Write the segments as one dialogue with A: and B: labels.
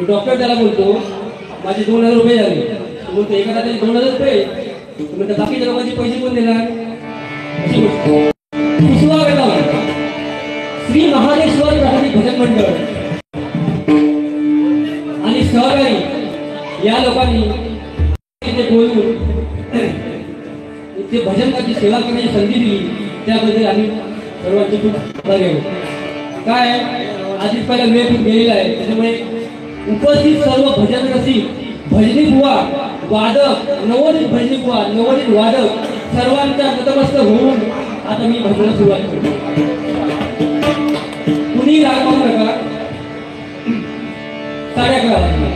A: Doctor त्याला बोलतो माझे 2000 रुपये झाले, बोलतो एका दाताचे 2000 रुपये, म्हणजे बाकीच्या लोकांचे पैसे कोण देणार? श्री महादेश्वर प्राथमिक भजन मंडळ आणि सहकारी या लोकांनी इथे बोलून इथे भजनाची सेवा करण्याची संधी दिली, त्याबद्दल आम्ही सर्वांचे खूप आभारी आहोत. काय आधीच पहिला वेळ खूप गेलेला आहे, त्याच्यामुळे उपस्थित सर्व भजन रसिक, भजनी बुवा, वादक, नवोदित भजनी बुवा, नवोदित वादक सर्वांच्या नतमस्तक होऊन आता मी भजनाला सुरुवात करतो. कुणी राग पाहू नका. 11:30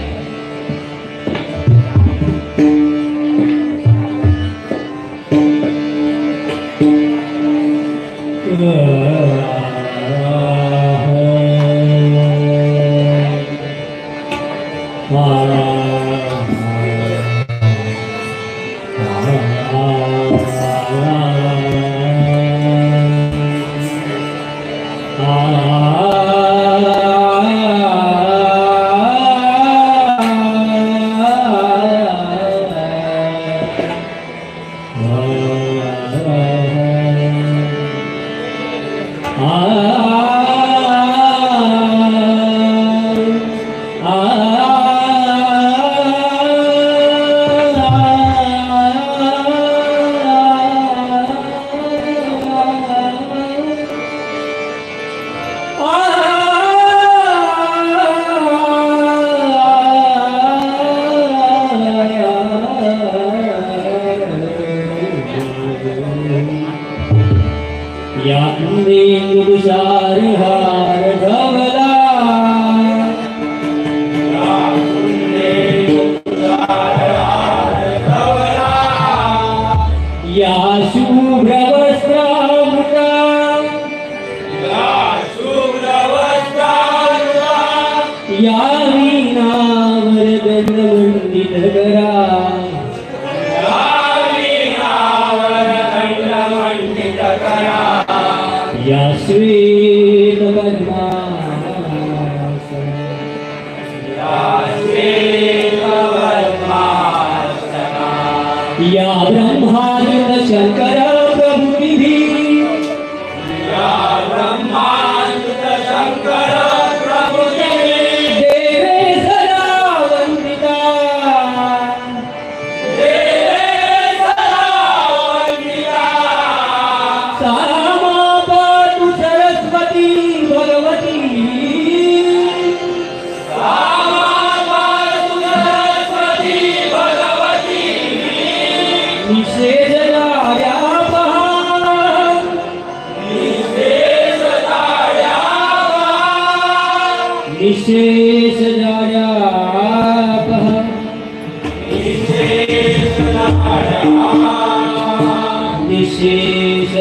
A: या वीणावर दंडवंदित करा, या श्वेत या ब्रह्मानंद शंकर प्रभु निधी, या ब्रह्मानंद शंकर प्रभु निधी, देवे सदा वंदिता, देवे सदा वंदिता, सामा पातु सरस्वती भगवती, निशेष जाड्या निशेष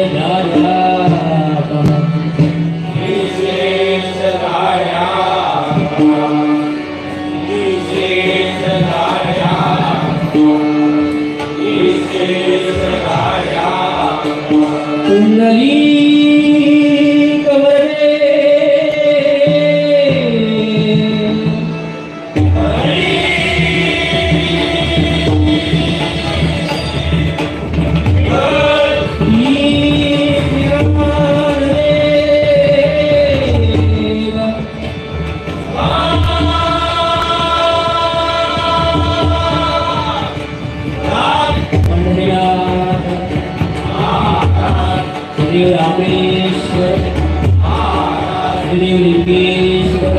A: जाड्या कुंडली कवरे श्रीदेव रामेश्वर, श्रीदेव लिंगेश्वर,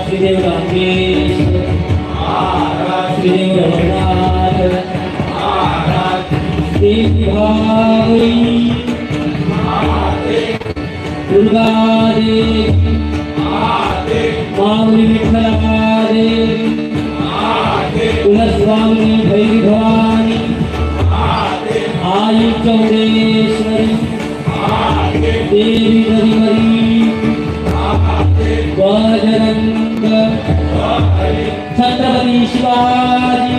A: श्रीदेव रामेश्वर, श्रीदेव रघुनाथ, देवी भावरी, दुर्गा देवी, माऊली विठ्ठला देवी, कुलस्वामी भैरी भवानी, आई चौडेश्वरी, देवी नदीमरी, बजरंग, छत्रपती शिवाजी,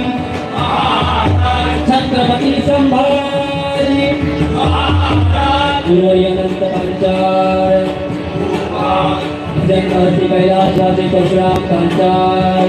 A: छत्रपती संभाजी, गुरुवर्य अनंत पांचाळ, जन्महस्ती कैलासवासी परशुराम पांचाळ,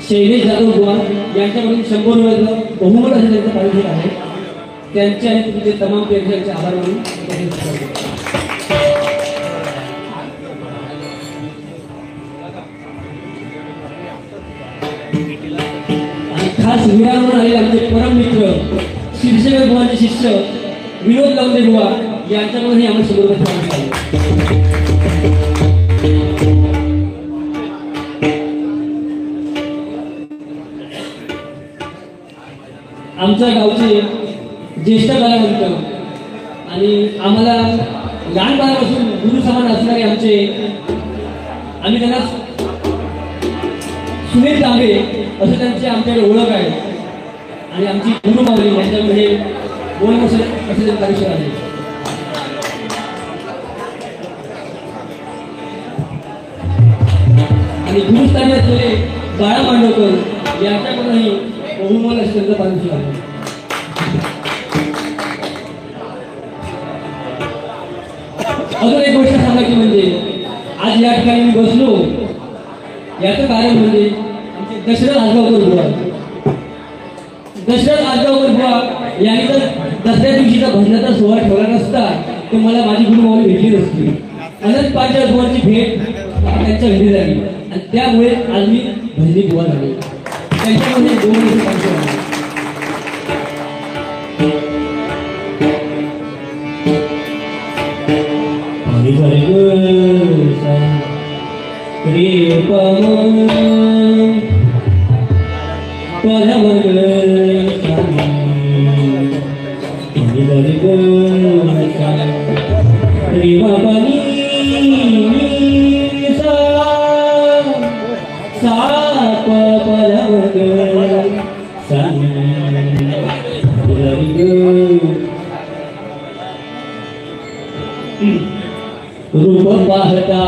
A: शैलेश जाधव बुवा यांच्याकडून 100 रुपयाचं बहुमत असे त्यांचं पारितोषिक आहे. त्यांचे आणि तुमचे तमाम प्रेक्षकांचे आभार मानून आणि खास विरामवर आलेले आमचे परम मित्र शिरसेकर बुवांचे शिष्य विनोद लावले बुवा यांच्याकडूनही आम्हाला 100 रुपये पारितोषिक आहे. आमच्या गावचे ज्येष्ठ कलावंत आणि आम्हाला लहानपणापासून गुरु समान असणारे आमचे आम्ही त्यांना सुनील तांबे असं त्यांची आमच्याकडे ओळख आहे आणि आमची गुरु माऊली यांच्यामध्ये बोल असे कार्यक्रम आहे. आणि गुरुस्थानी असलेले बाळा मांडवकर यांच्याकडूनही बहुमोल असे त्यांचं पारितोषिक आहे. अजून एक गोष्ट सांगायची म्हणजे आज या ठिकाणी मी बसलो याचं कारण म्हणजे आमचे दशरथ आजगावकर बुवा यांनी जर दसऱ्या दिवशीचा भजनाचा सोहळा ठेवला नसता तर मला माझी गुरु माऊली भेटली नसती. अनंत पांचाळ बुवांची भेट त्यांच्या घरी झाली आणि त्यामुळे आज मी भजनी बुवा झाले. त्यांच्यामध्ये 2 वर्ष पारितोषिक आहे. रूप पाहता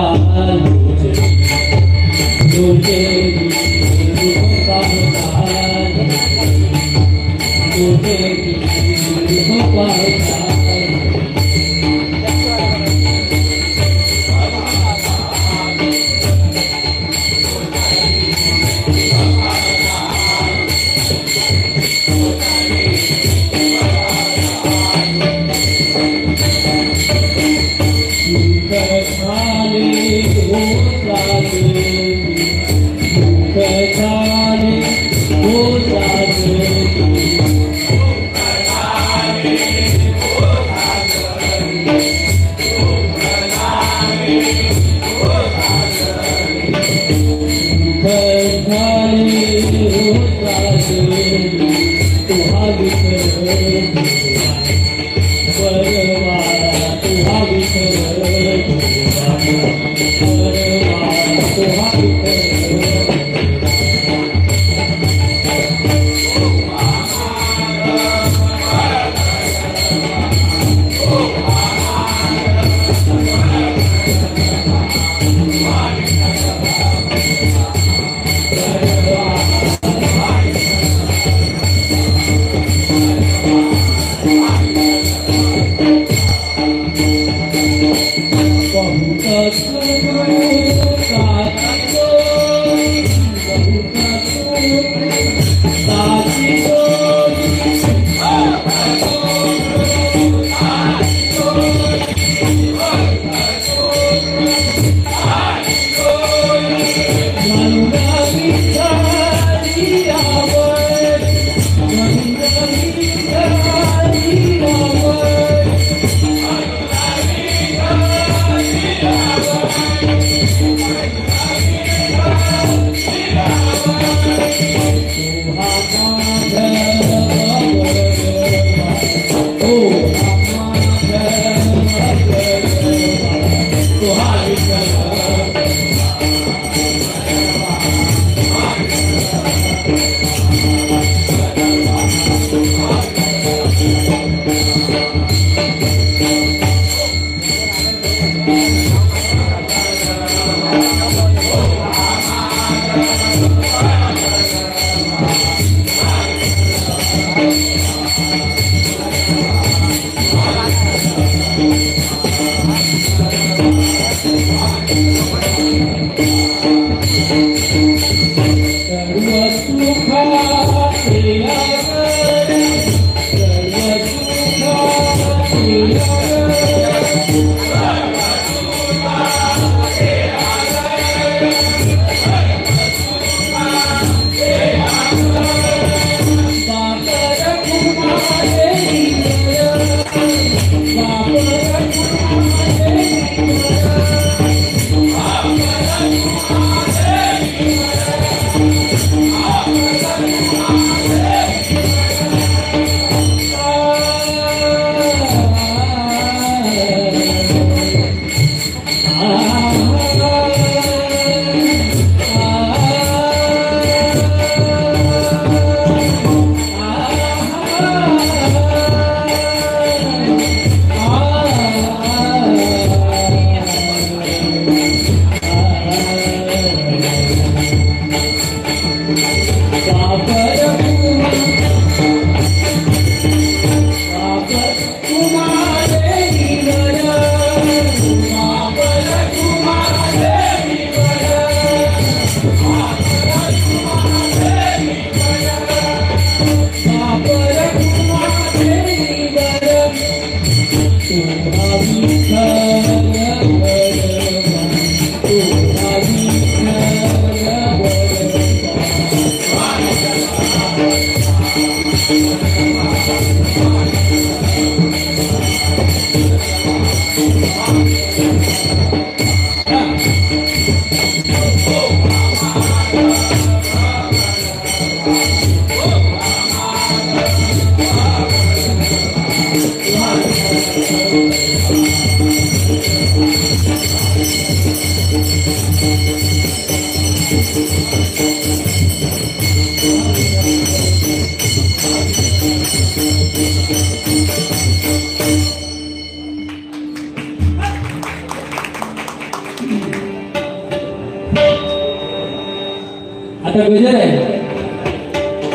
A: छोटा गजर आहे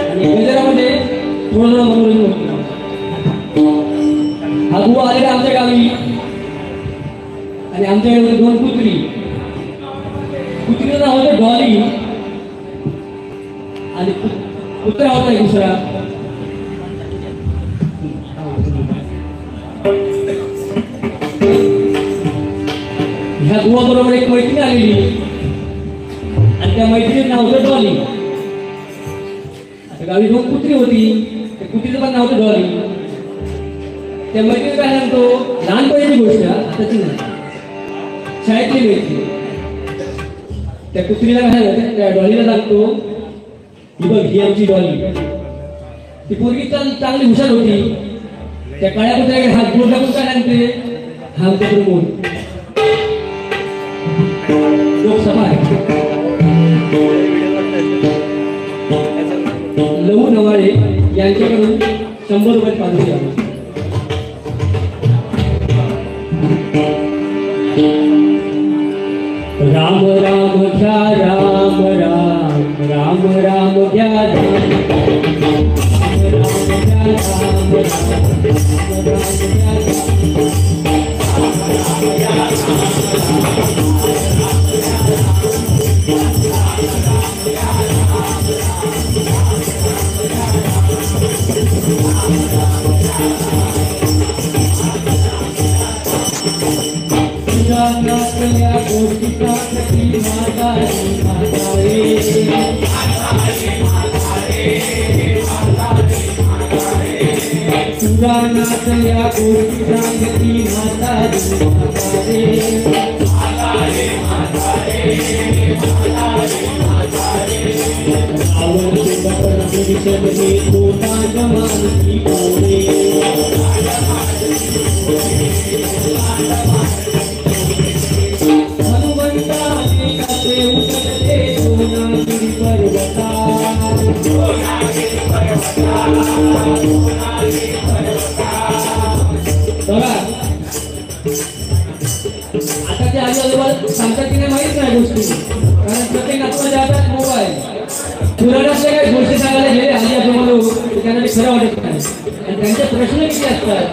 A: आणि गजरामध्ये थोडं मनोरंजन होतं. हा बुवा आलेला आमच्या गावी आणि आमच्याकडे दोन कुत्री. कुत्रीचं नाव होतं डॉली आणि कुत्रा होता एक दुसरा. ह्या बुवा बरोबर एक मैत्रीण आलेली आणि त्या मैत्रिणीचं नाव होतं डॉली. आता गावी दोन कुत्री होती, त्या कुत्रीचं पण नाव होतं डॉली. त्या मैत्रिणी काय सांगतो, लहानपणीची गोष्ट आताची नाही, शाळेतली मैत्री. त्या कुत्रीला काय सांगतो, त्या डॉलीला सांगतो, ही बघ ही आमची डॉली. ती पोरगी चांगली हुशार होती. त्या काळ्या कुत्र्याकडे हात बोट टाकून काय सांगते, हा आमचा प्रमोद लोकसभा आहे. लहू नवाळे यांच्याकडून 100 रुपये पाठवले आहे. राम राम घ्या राम राम राम राम घ्या राम आताच्या आजूबाजूला सांगतात की नाही माहित नाही गोष्टी, कारण प्रत्येक नातवाच्या हातात मोबाईल. पुराणातल्या काही गोष्टी सांगायला गेले आजी आजोबा लोक, त्यांना ते खरं वाटत नाही आणि त्यांचे प्रश्न किती असतात.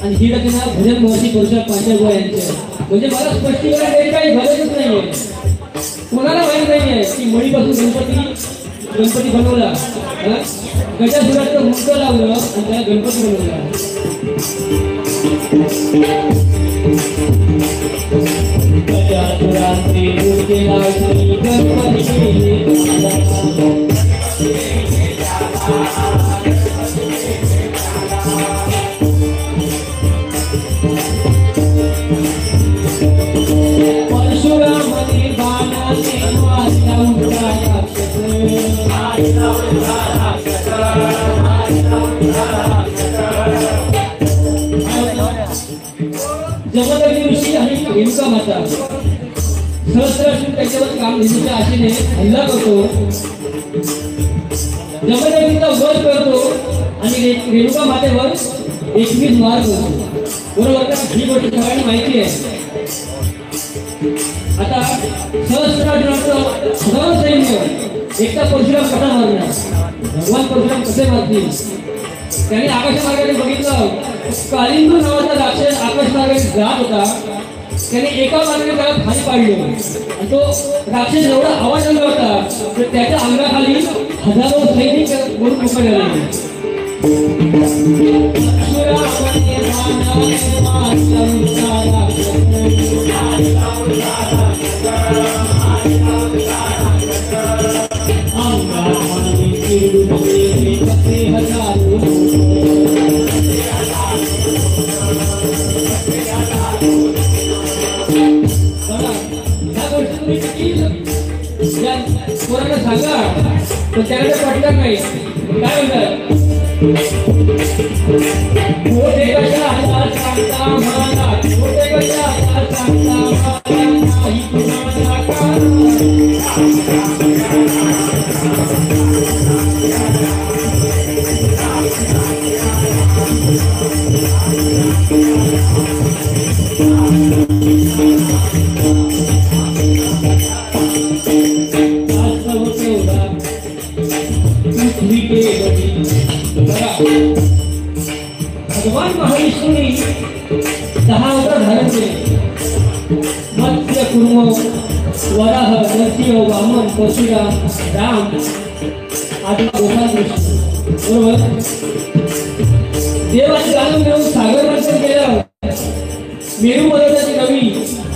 A: आणि ही रचना भजन महर्षी परशुराम पांचाळ यांचे, म्हणजे मला स्पष्टीकरण द्यायची काही गरजच नाहीये. कोणाला माहित नाहीये की मळीपासून गणपती बनवला, गजासुराचं मुंड लावलं आणि त्याला गणपती बनवला. गजासुराचे मुंड लावले गणपती जमदग्नी ऋषी आणि रेणुका माता सहस्र असून त्याच्यावर काम घेण्याच्या आशेने हल्ला करतो. जमदग्नीचा वध करतो आणि रेणुका मातेवर 21 वार करतो. बरोबर का? ही गोष्ट सगळ्यांना माहिती आहे. आता सहस्त्रार्जुनाचं हजारो सैन्य एकटा परशुराम कसा मारणार? भगवान परशुराम कसे मारतील? त्याने आकाश मार्गाने बघितलं, कालिंदू नावाचा राक्षस आकाश मार्गाने जात होता. त्याने एका मार्गाने त्याला खाली पाडलं आणि तो राक्षस एवढा आवाज आला होता तर त्याच्या अंगाखाली हजारो सैनिक मरून मोकळे झाले. कोणाला सांगा तर त्याला पटलं नाही. काय म्हणतात? मोठे कशा हातात सांगता मला, मोठे कशा हातात सांगता मला, नाही कुणाला का. भगवान महाविष्णूने 10 अवतार धारण केले. मत्स्य, कुर्म, वराह, नरसिंह, वामन, परशुराम, राम आदी गोपाल कृष्ण. बरोबर. देवाने जाणून घेऊन सागर मंथन केलं. मेरू पर्वताची नवी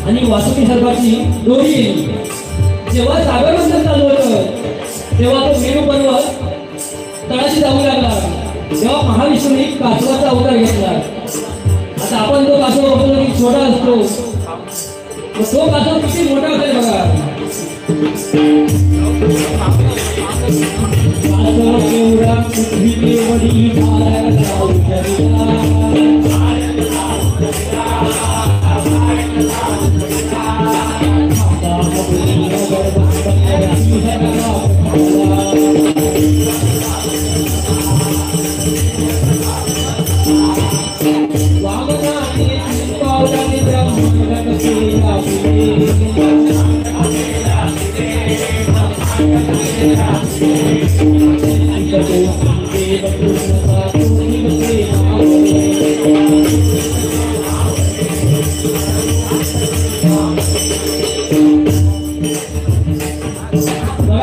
A: आणि वासुकी सर्पाची दोरी गेली. जेव्हा सागर मंथन चालू होतं तेव्हा तो मेरू पर्वत तळाशी जाऊ लागला. तेव्हा महाविष्णूने कासवाचा अवतार घेतला. आता आपण तो कासव बघतो की छोटा असतो, तो कासव किती मोठा असेल बघा. कासव केवढा पृथ्वी केवढी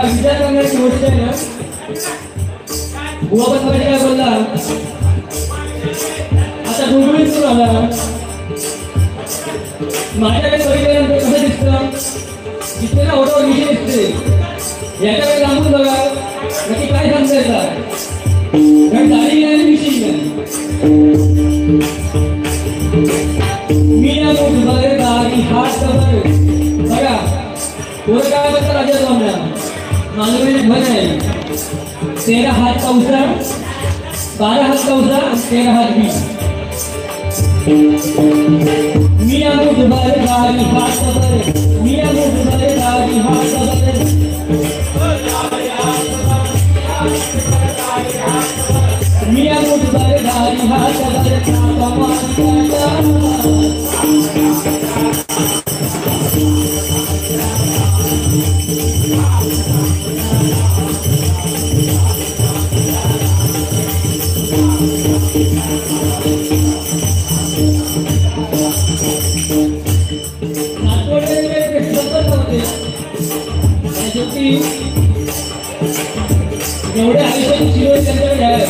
A: विचार करण्याची गोष्ट आहे ना. बुवा पण काय बोलला, आता गुळगुळीत सुरू आला. माझ्याकडे बघितल्यानंतर कसं दिसतं? दिसते ना, ओठावर विषय दिसते. याच्याकडे लांबून बघा, नक्की काय सांगता येतात? कारण दाढी नाही, विषय नाही. मी ना मोठ बघे दाढी हात बघा. थोडं काय बघता राजा आमच्या मालवणी म्हण आहे, 13 हात का उसा, 12 हात का उसा, 13 हात भी. मिया मुठ भर दाढ़ी हाथ भर, मिया मुठ भर दाढ़ी हाथ भर. मिया मुठ भर दाढ़ी हाथ भर, एवढे आयुष्यात शिरोळ त्यांच्याकडे आहे.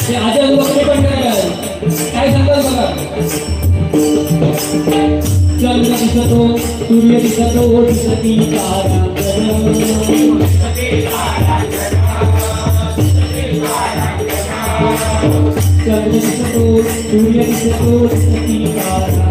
A: ते आजच वक्ते पण काय सांगाल बघा. चंद्र दिसतो, सूर्य दिसतो, दिसती तारा. चंद्र दिसतो, सूर्य दिसतो, दिसती तारा.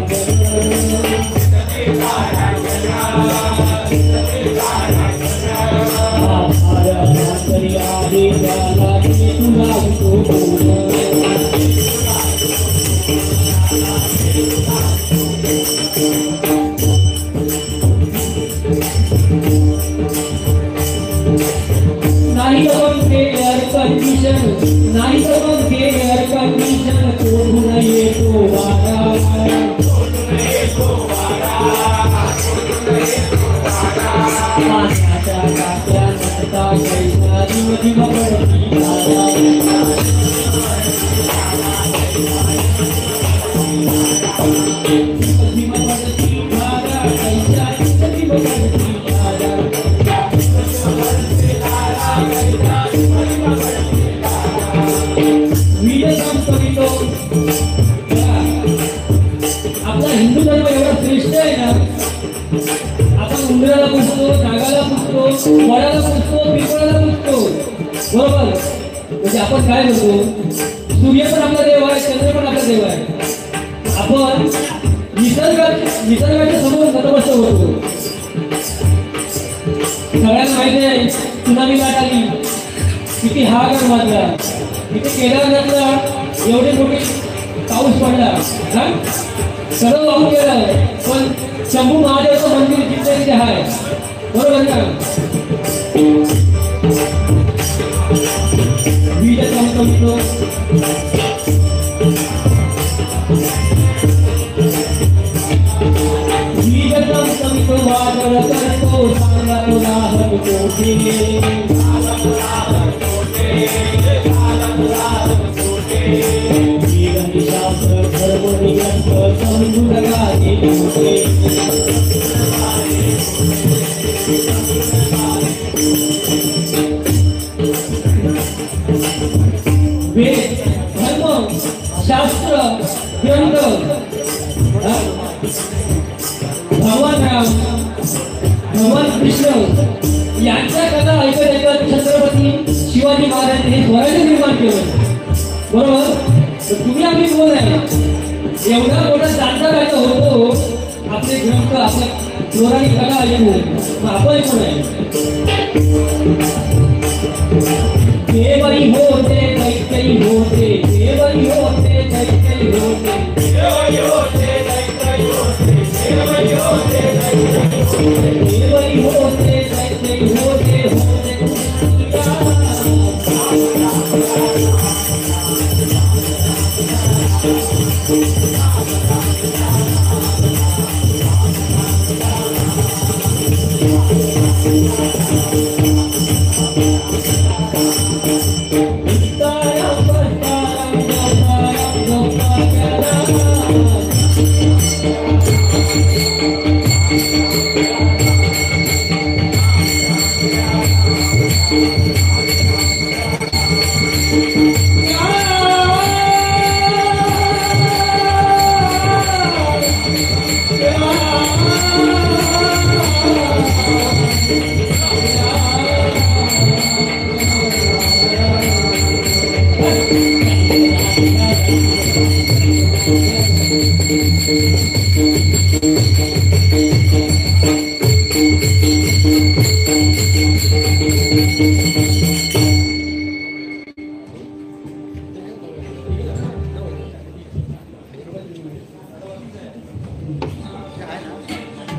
A: नाही तोडून येतो वारा पाण्याच्या टाक्या नसता कैसा दिव दिव पडती आपला हिंदू धर्म एवढा श्रेष्ठ आहे ना आपण उंदराला पुजतो नागाला पुजतो वडाला पुजतो पिंपळाला पुजतो बरोबर म्हणजे आपण काय म्हणतो सूर्य पण आपला देव आहे चंद्र पण आपला देव आहे आपण निसर्गाच्या समोर नतमस्तक होतो सगळ्यांना माहिती आहे सुनामी लाट आली किती हाहाकार वाजला तिथे केदारनाथला एवढे मोठे पाऊस पडला सर्व वाहून गेलं पण शंभू महादेवचं मंदिर जिथे तिथे आहे बरोबर का वीज चमचमतो वीज चमचमतो वादळ करतो चांगला उदाहरण कोठे धर्म शास्त्र ग्रंथ भगवान राम भगवान कृष्ण यांच्या कथा ऐकत ऐकत छत्रपती शिवाजी महाराजांनी हे स्वराज्य निर्माण केलं बरोबर तुम्ही आम्ही कोण आहे एवढा मोठा जाणता राजा होतो आपले ग्रंथ आपल्या पौराणिक कथा ऐकून आपण कोण आहे देवई होते दैत्य होते देवई होते दैत्य होते देवई होते दैत्य होते देवई होते देवई होते दैत्य होते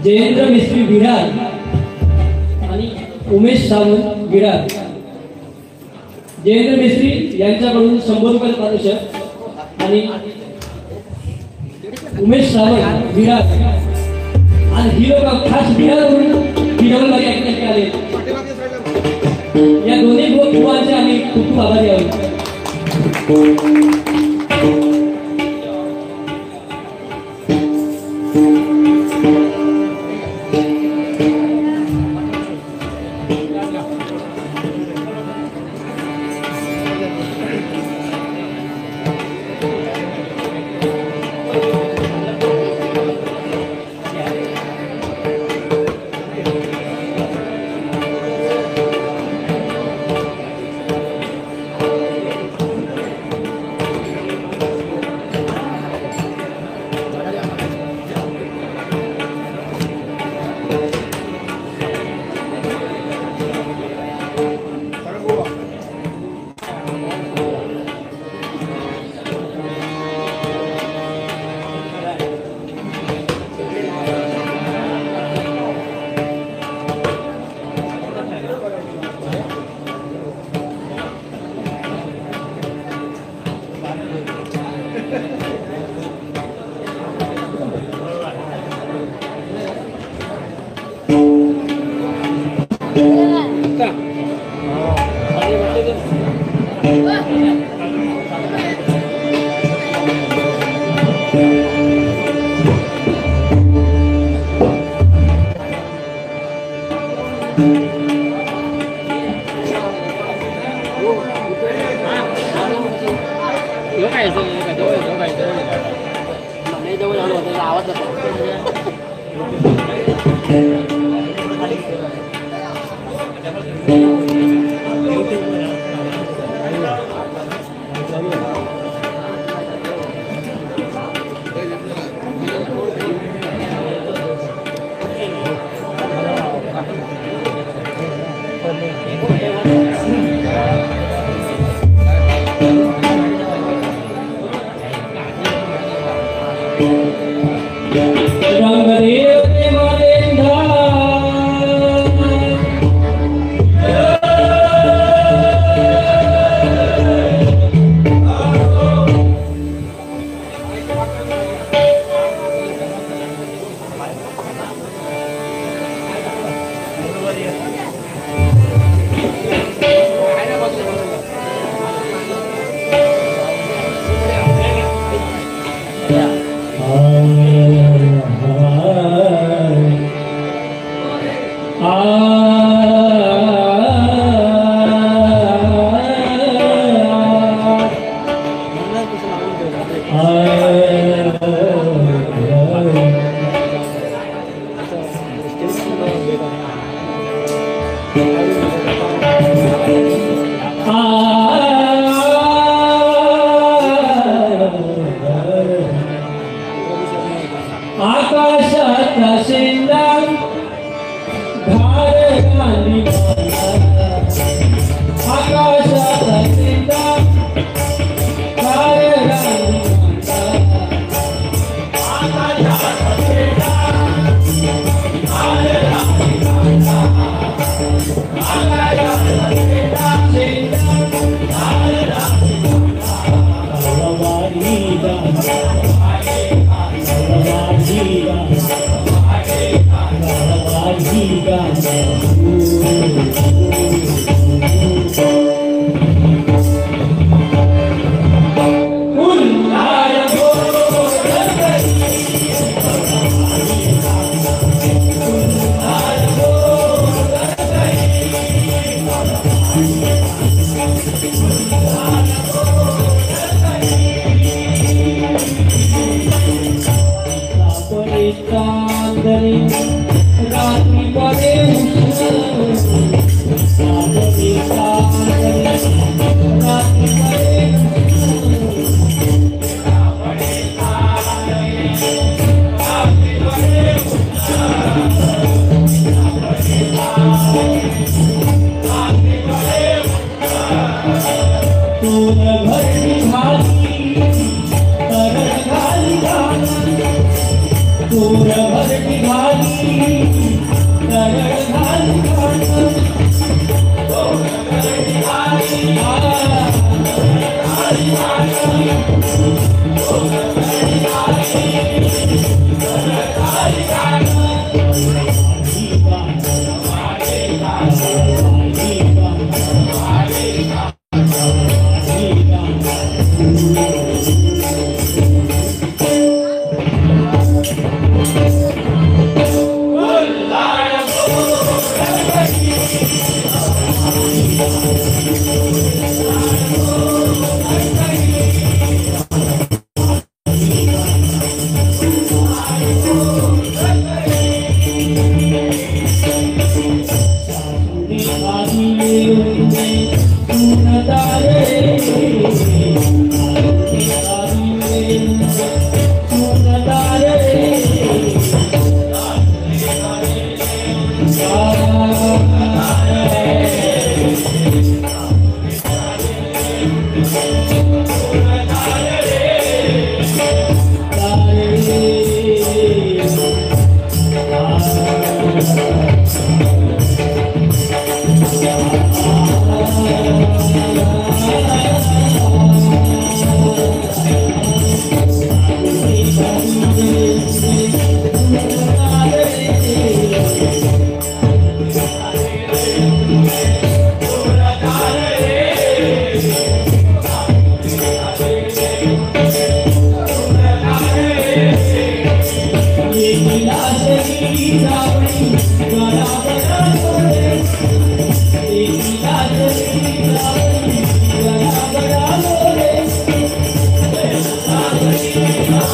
A: जयेंद्र मिस्त्री विरार आणि उमेश सावंत विरार जयेंद्र मिस्त्री यांच्याकडून 100 रुपये पारितोषिक आणि उमेश सावंत विरार आणि ही लोक खास विरारवरून फिरवलवाडी ऐकण्यासाठी आले या दोन्ही युवांचे आम्ही खूप खूप आभारी आहोत
B: आवाज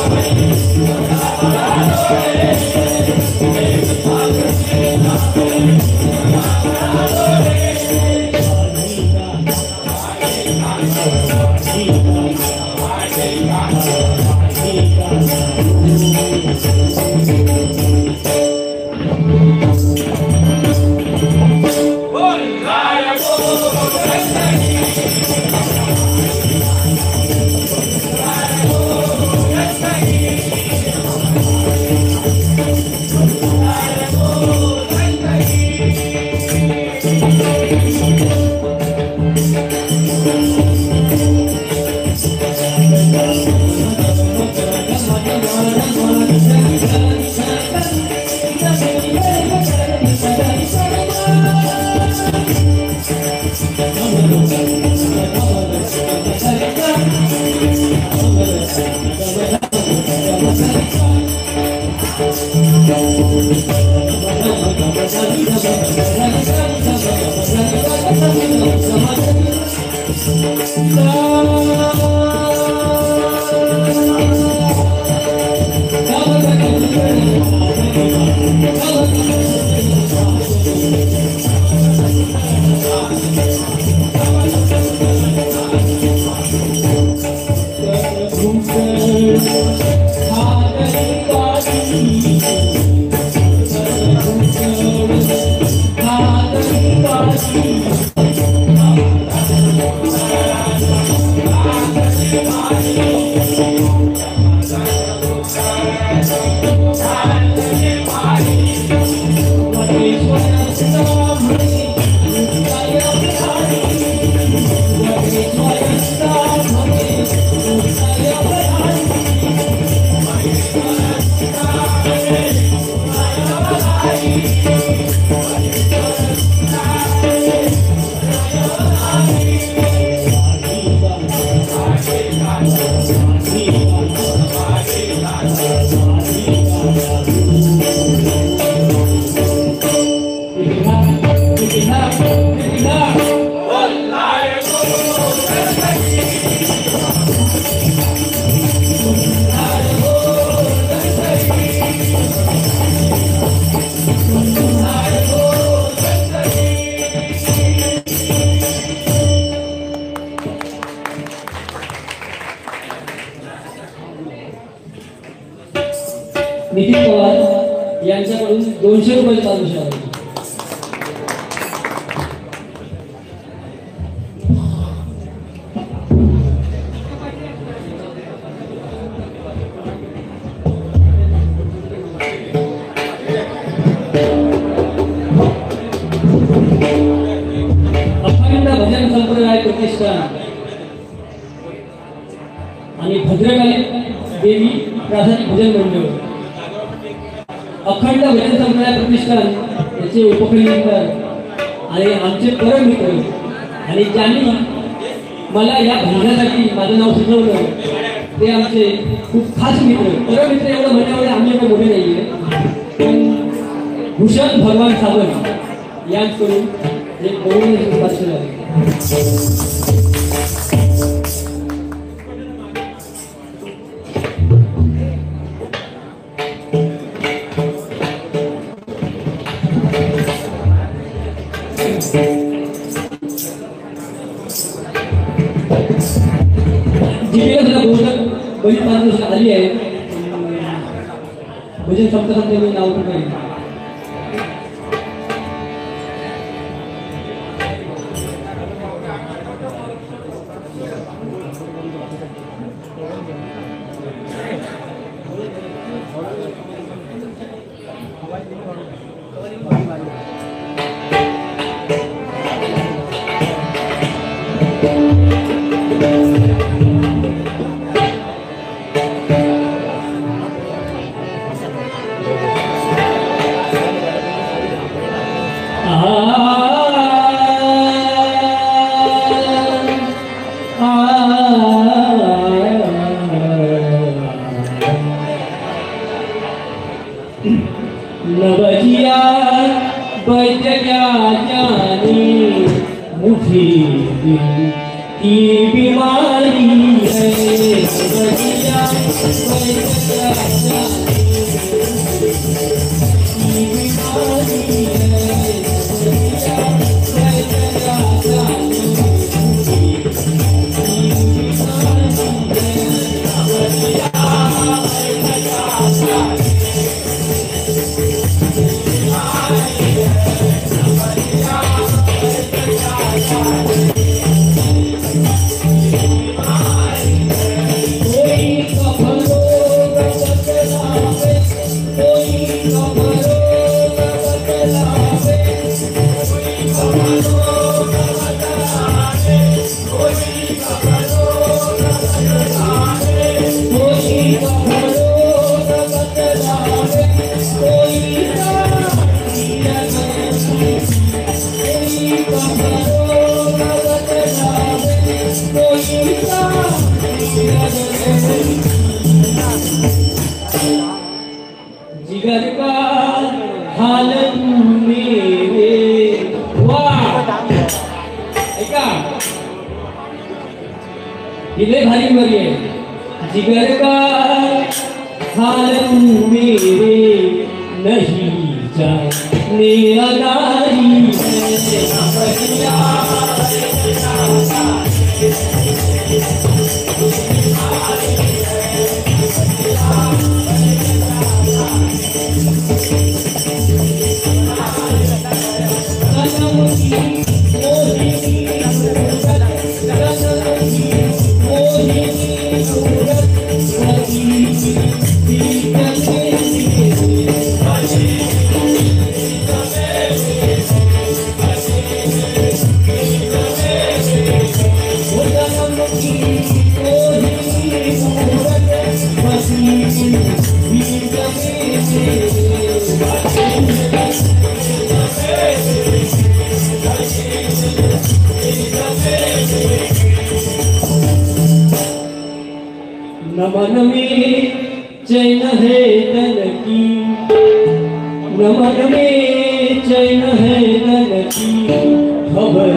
C: Bye.
A: नितीन पवार यांच्याकडून 200 रुपये पारितोषिक आहे. अखंड भजन संप्रदाय प्रतिष्ठान आणि भद्रकाली देवी प्रासादिक भजन मंडळ अखंड भजन संप्रदाय प्रतिष्ठान याचे उपक्रम आणि आमचे परम मित्र आणि ज्यांनी मला या भजनासाठी माझं नाव सुचवलं ते आमचे खूप खास मित्र परम मित्र. एवढं म्हणण्यामध्ये आम्ही एवढं मोठे नाही आहे पण भूषण भगवान सावंत यांकडून एक गौरवण्याची उपासना आहे. बरीच माणसं आली आहे भजन संपता मी नाव करेन. नवजिया बैठ्यानी मुझे की बीमारी है. नवजिया जिगर का हाल मेरे ऐका इले भारी बरी आहे जिगर का हाल मेरे नहीं जाने अगारी नमन में चैन है तन की नमन में चैन है तन की खबर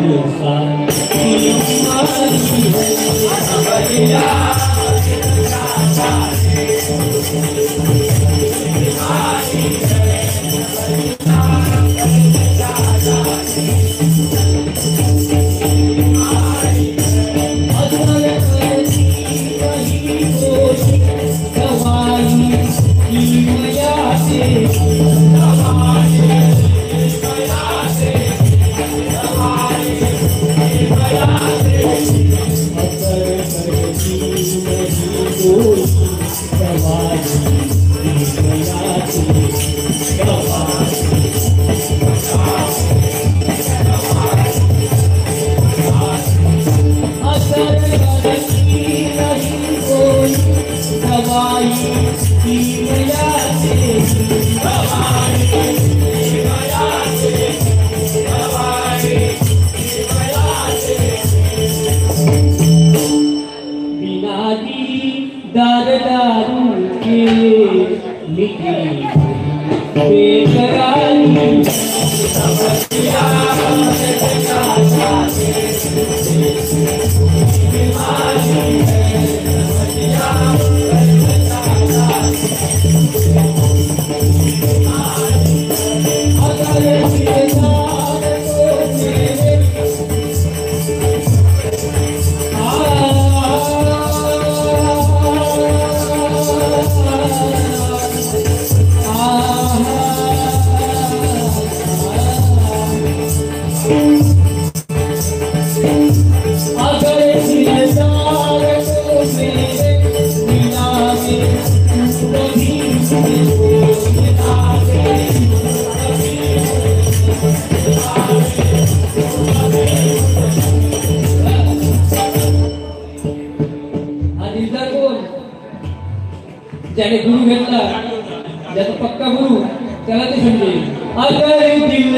A: ज्याने गुरु घेतला ज्याचा पक्का गुरु त्याला ते समजेल अगर दिल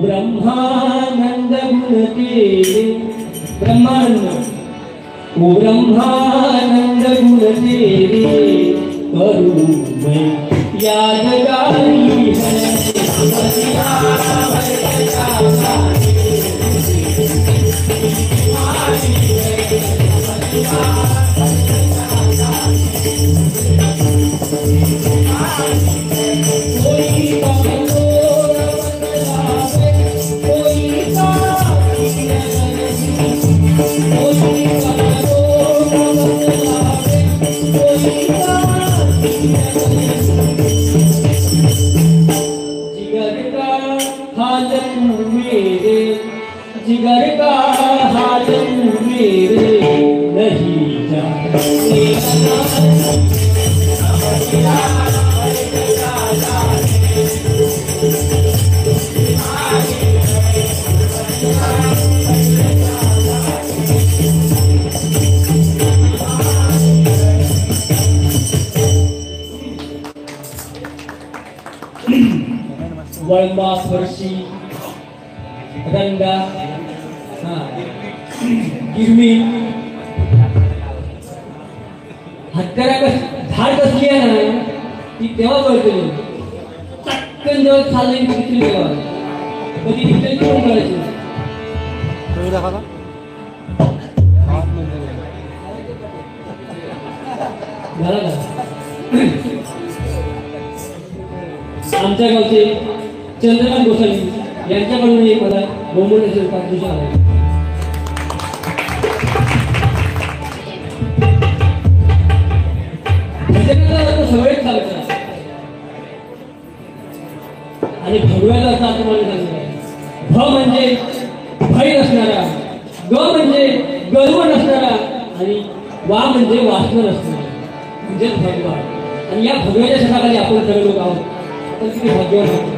A: ब्रह्मा गुण तेरे ब्रह्मानंद ओ ब्रह्मानंद गुण तेरे करूं मैं यादगारी है जिगर का हाल मेरे नहीं जाता वळंबा फरशी रंगा गिरवी हत्यारा झाड कसली आहे ना ती तेव्हा कळते चटकन जेव्हा चालली तिथली तेव्हा कधी तिथली कोण करायची झाला का आमच्या गावचे चंद्रकांत गोसावी यांच्याकडून एक मला बहुमूल्य पारितोषिक आले सगळेच चालतात आणि भगव्याला असा तुम्हाला सांगितलं भ म्हणजे भय नसणारा ग म्हणजे गर्व नसणारा आणि वा म्हणजे वासना नसणारा म्हणजे भगवा आणि या भगव्याच्या छताखाली आपण सगळे लोक आहोत आपण किती भाग्यवान आहोत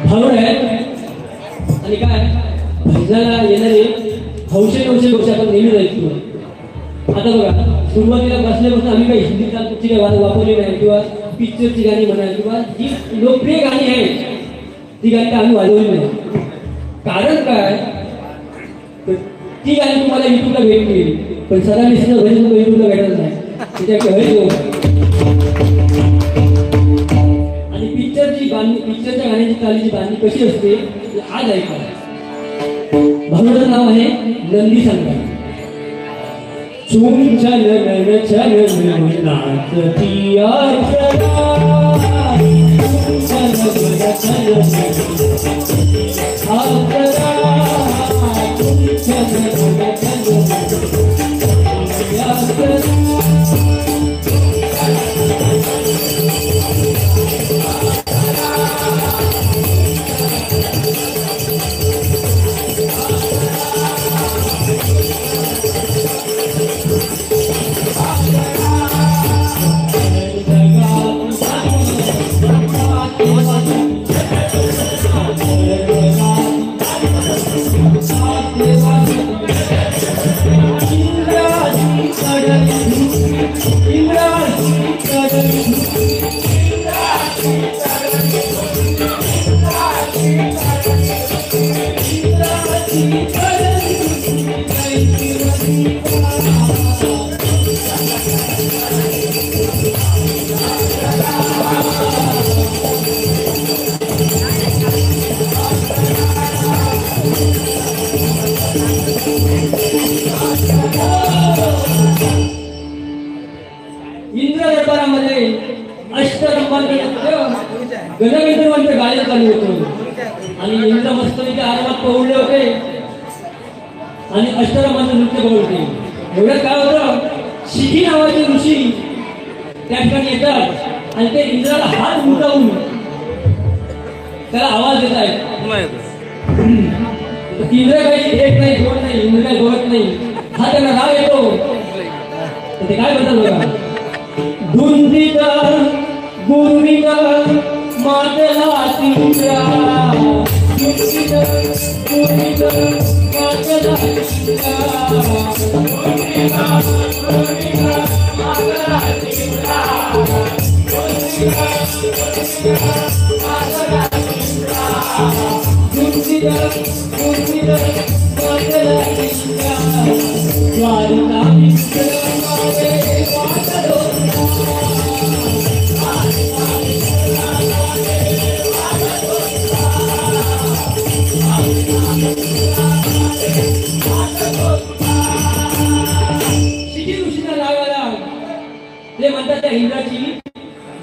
A: भावड आहे आणि काय भजनाला येणारे हौशे गोष्टी आपण नेहमी जायचो आता बघा सुरुवातीला बसल्यापासून आम्ही काही हिंदी गाणी वापरली नाही किंवा पिक्चरची गाणी म्हणा किंवा जी लोकप्रिय गाणी आहेत ती गाणी आम्ही वाजवली नाही कारण काय ती गाणी तुम्हाला युट्यूबला भेटली पण सगळ्यांनी भजन युट्यूबला भेटत नाही आणि पिक्चरच्या गाण्याची चालीची बांधणी कशी असते आज ऐका भावनाचं नाव आहे नंदी संघ चूम चलन चलन नाचती इंद्र दरबारामध्ये गणविंद्रवंत गायन चालू होतं आणि इंद्र मस्तपैकी आरामात पवळले होते आणि अष्टरमाचं नृत्य बघवते एवढं काय होतं शिखी नावाचे ऋषी त्या ठिकाणी येतात आणि ते इंद्राला हात मुटावून त्याला आवाज देत आहेत इंद्र काही एक नाही दोन नाही इंद्र काही बोलत नाही हा त्यांना राग येतो ते काय करतात बघा धुंदीचा गुरुविका मातला तिंद्रा ते म्हणतात त्या इंद्राची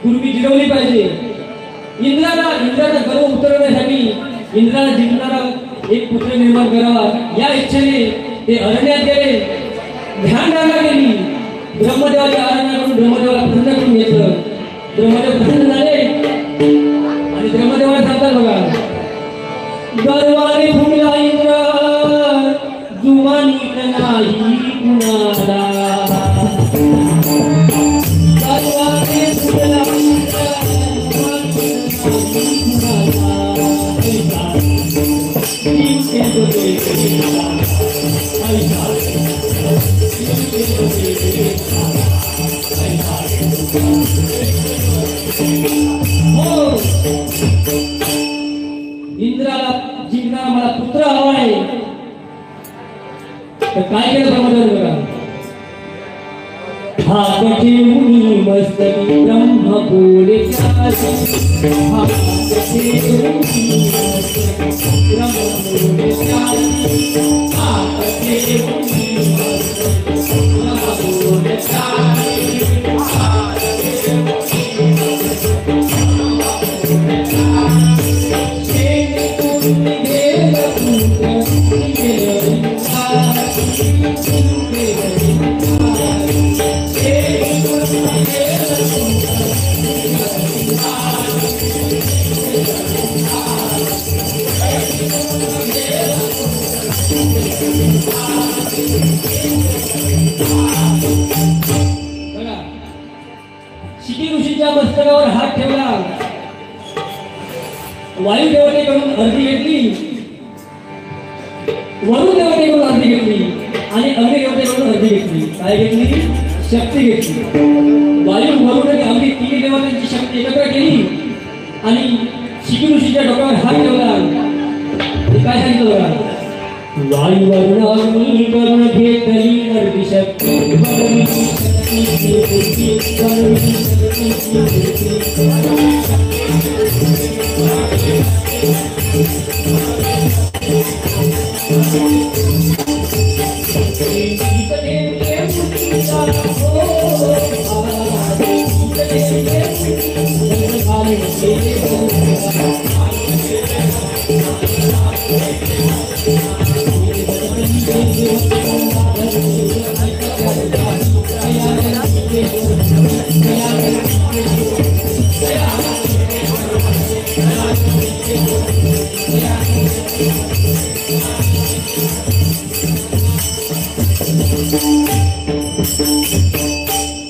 A: गुरुमी जिरवली पाहिजे. इंद्राला गर्व उतरवण्यासाठी इंद्राला जिंकणारा एक पुत्र निर्माण करावा या इच्छेने ते अरण्यात गेले. ध्यान धारणा केली. ब्रह्मदेवाच्या आराधना करून ब्रह्मदेवाला प्रसन्न करून घेतलं. ब्रह्मदेव प्रसन्न झाले आणि ब्रह्मदेवाला सांगतात बघा, गर्वाने फुगला इंद्र जुमानीत नाही कुणाला. इंद्राला जिंकणारा मला पुत्र हवा आहे. तर काय केलं ब्रह्मदेव बघा, हात ठेवून मस्तकी ब्रह्म बोले हात ठेवून मस्तकी ब्रह्म बोले हात ठेवून मस्तकी ब्रह्म बोले शिखी ऋषीच्या मस्तकावर हात ठेवला. वायू देवतेकडून अर्धी घेतली, वरुण देवतेकडून अर्धी घेतली आणि अग्नी देवतेकडून अर्धी घेतली. काय घेतली? शक्ती घेतली. वायू, वरुण आणि अग्नी तिन्ही देवतांची शक्ती एकत्र केली आणि शिखी ऋषीच्या डोक्यावर हात ठेवला. ते काय सांगितलं बघा, वायू वरुण अग्नी करून घेतली अर्धी शक्ती.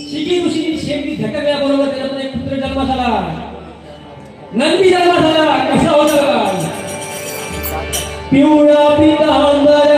A: शिखी ऋषीची शेवटी झटकल्याबरोबर त्याच्यामध्ये पुत्र जन्मास आला, नंदी जन्मास आला. कसा होता? पिवळा पितांबर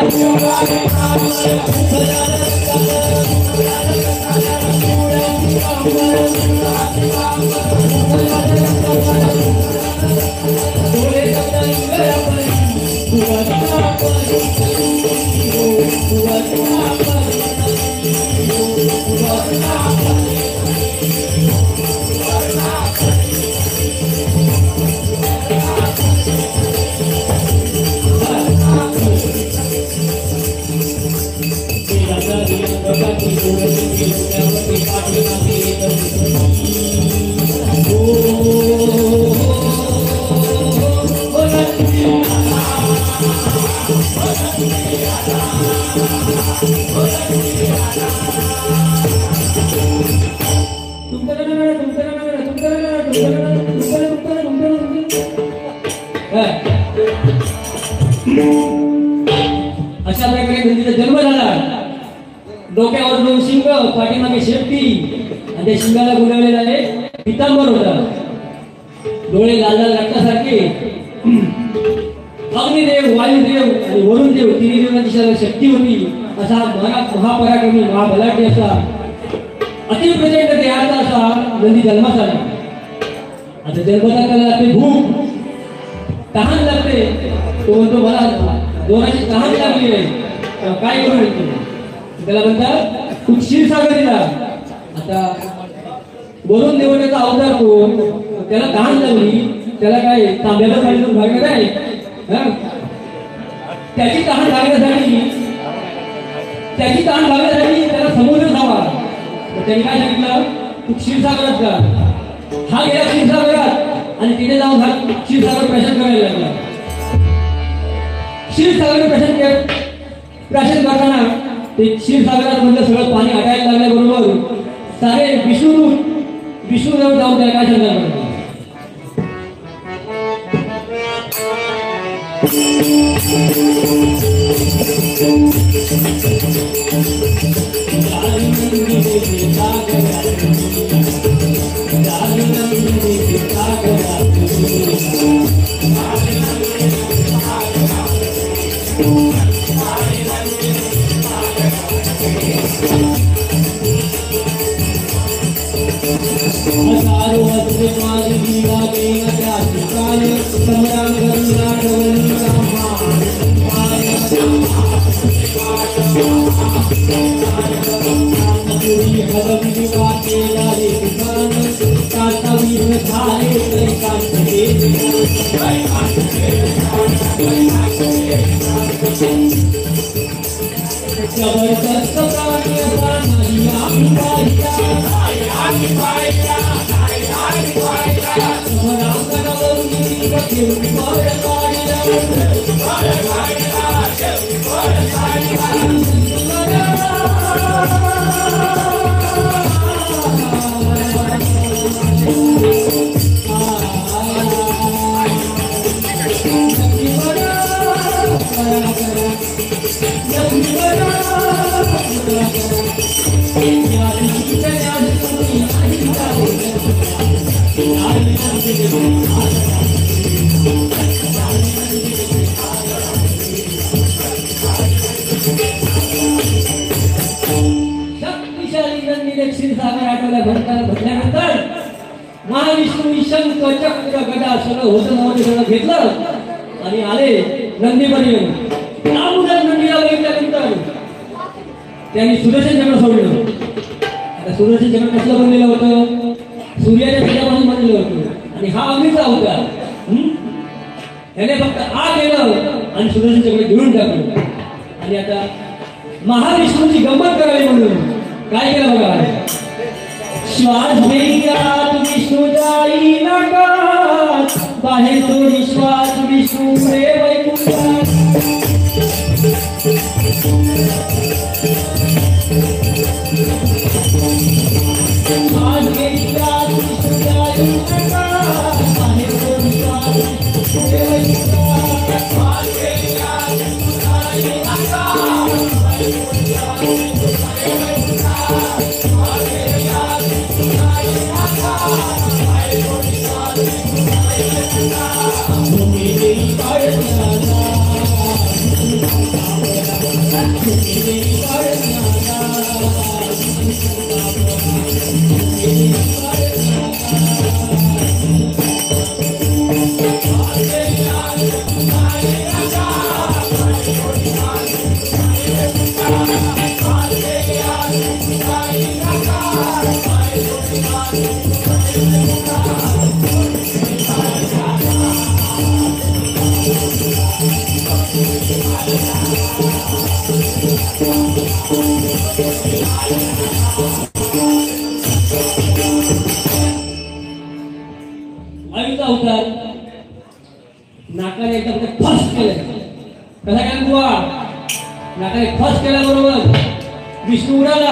A: अशा प्रकारे नंदीचा जन्म झाला. डोक्यावर दोन शिंग, पाठीमागे शेपटी आणि त्या शिंगाला गुंडाळलेला एक पितांबर होता. डोळे लाल लाल रक्तासारखे. अग्निदेव, वायुदेव, आणि वरुण देव तिन्ही देवांची शक्ती होती असा महापराक्रमी महाबलाढ्य असा अतिप्रचंड देहाचा असा नंदी जन्मास आला. आता जन्मता त्याला लागते भूक, तहान लागते. तो म्हणतो मला दोनाची तहान लागली आहे, काय करू म्हणतो. त्याला म्हणतात तू क्षीरसागर दिला. आता वरुण देवतेचा अवतार तो, त्याला तहान लागली, त्याला काय तांब्याला पाणी भागलं काय. त्याची तहान भागण्यासाठी त्याला समुद्र धावा. त्यांनी काय सांगितलं, तू क्षीरसागरात जा. हा गेला क्षीरसागरात आणि तिथे जाऊन हा क्षीरसागर प्रशांत करायला लागला. क्षीरसागर प्रशांत करताना ते क्षीरसागरात मधलं सगळं पाणी आटायला लागल्याबरोबर सारे विष्णू जाऊन त्याला काय सांगणार. महाविष्णू शंख चक्र गदा सगळं होतं सगळं घेतलं आणि आले नंदीपर्यंत. नंदीला बघितल्यानंतर त्यांनी सुदर्शन चक्र सोडलं. आता सुदर्शन चक्र कसलं बनलेलं होतं, सूर्याच्या तेजापासून बनलेलं होतं आणि हा अग्नीचा अवतार. त्याने फक्त आ केलं आणि सुदर्शन चक्र घेऊन टाकलं. आणि आता महाविष्णूची गंमत करावी म्हणून काय केलं बघा. श्वास घेऊयात विष्णू जाई नकात, बाहेर तो विश्वास विष्णू रे वैकुंठात. श्वास घेऊयात विष्णू जाई नकात, बाहेर तो विश्वास विष्णू रे वैकुंठात. श्वास घेऊयात विष्णू जाई नकात, बाहेर तो विश्वास विष्णू रे वैकुंठात. अवतार नाकाने एकदम फर्स्ट केलं. कसा काय बुवा, नाकाने फर्स्ट केल्याबरोबर विष्णू उडाला.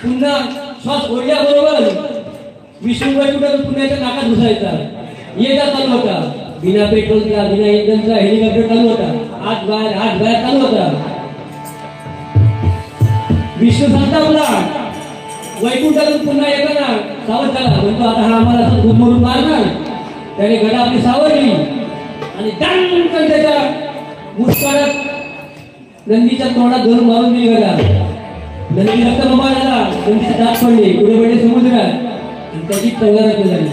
A: पुन्हा श्वास ओढल्याबरोबर विष्णू वैकुंठातून पुण्याच्या नाकात घुसायचा. येता चालू होता, बिना पेट्रोलचा बिना इंधनचा हेलिकॉप्टर चालू होता. आत बाहेर चालू होता. विष्णू संतापला. वैकुंठातून पुन्हा येताना सावध झाला. म्हणतो आता हा आम्हाला असं घुमरून मारणार. त्याने गदा आपली सावरली आणि दणकन त्याच्या मुस्कारात नंदीच्या तोंडात धरून मारून दिली बघा. नंदी रक्तबंबाळ झाला, नंदीचे दात पडले, पुढे पडले समुद्रात आणि त्याची तलवार रक्त झाली.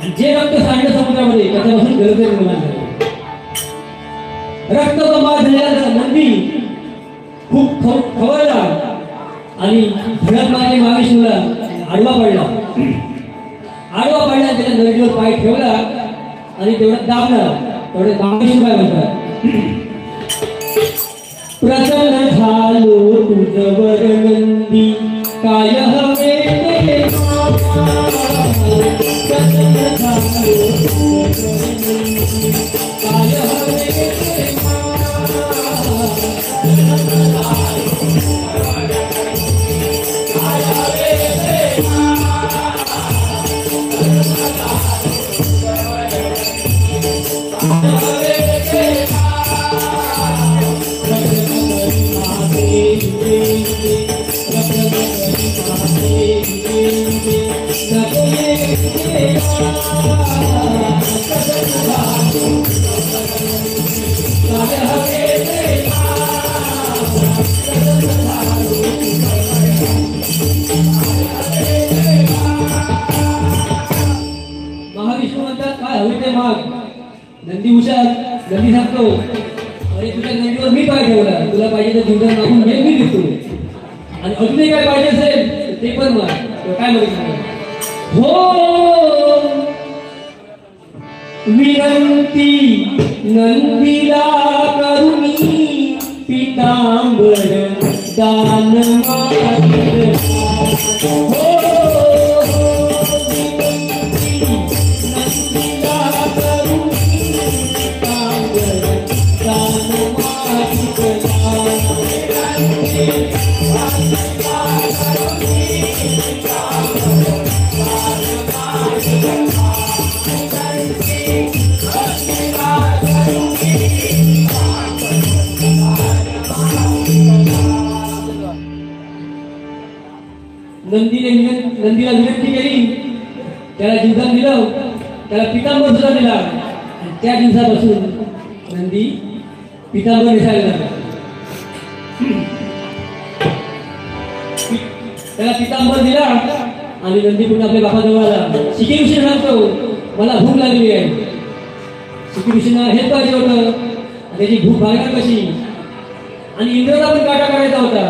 A: आणि जे रक्त सांडलं समुद्रामध्ये त्याच्यापासून गरज निर्माण झाली. रक्तबंबाळ झालेला नंदी खूप खवळला आणि धडक मारली महाविष्णूला. आडवा पडला त्याच्या नदीवर पाय ठेवला आणि तेवढं दाबला. तेवढे महाविष्णू काय म्हणतात, प्रसन्न झालो तुझवर नंदी काय हवे ते प्रसन्न झालो काय हवे ते महाविष्णू म्हणतात काय हवे ते माग. नंदी हुशार, नंदी सांगतो अरे तुझ्या नंदीवर मी पाय ठेवला, तुला पाहिजे तर जीवन मागून घे, मी देतो. आणि अजूनही काय पाहिजे असेल ते पण माग. काय म्हणतो, हो विनंती नंदीला करुणी पितांबर दान मागितला. हो नंदीला विनंती केली, त्याला जीवदान दिलं, त्याला पितांबर सुद्धा दिला. आणि त्या दिवसापासून नंदी पितांबर नेसायला लागला. त्याला पितांबर दिला आणि नंदी पुन्हा आपल्या बापाजवळ आला. शिकी ऋषी सांगतो मला भूक लागली आहे. शिकी ऋषींना हेच पाहिजे होतं, त्याची भूक भागणार कशी. आणि इंद्राला पण काटा करायचा होता.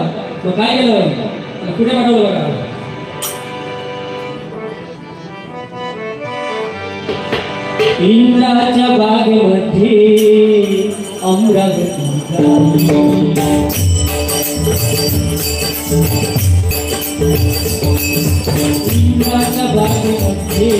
A: मग काय केलं, कुठे पाठवलं बघा. इंद्राच्या बागेमध्ये अमरावती इंद्राच्या बागेमध्ये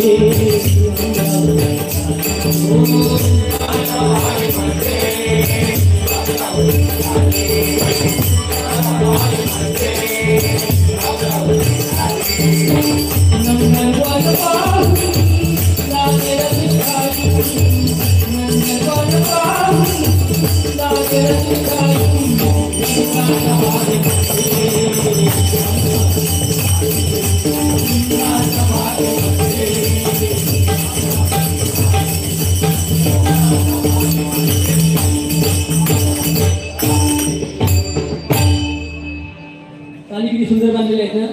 A: किती सुंदर बांधलेले आहेत ना.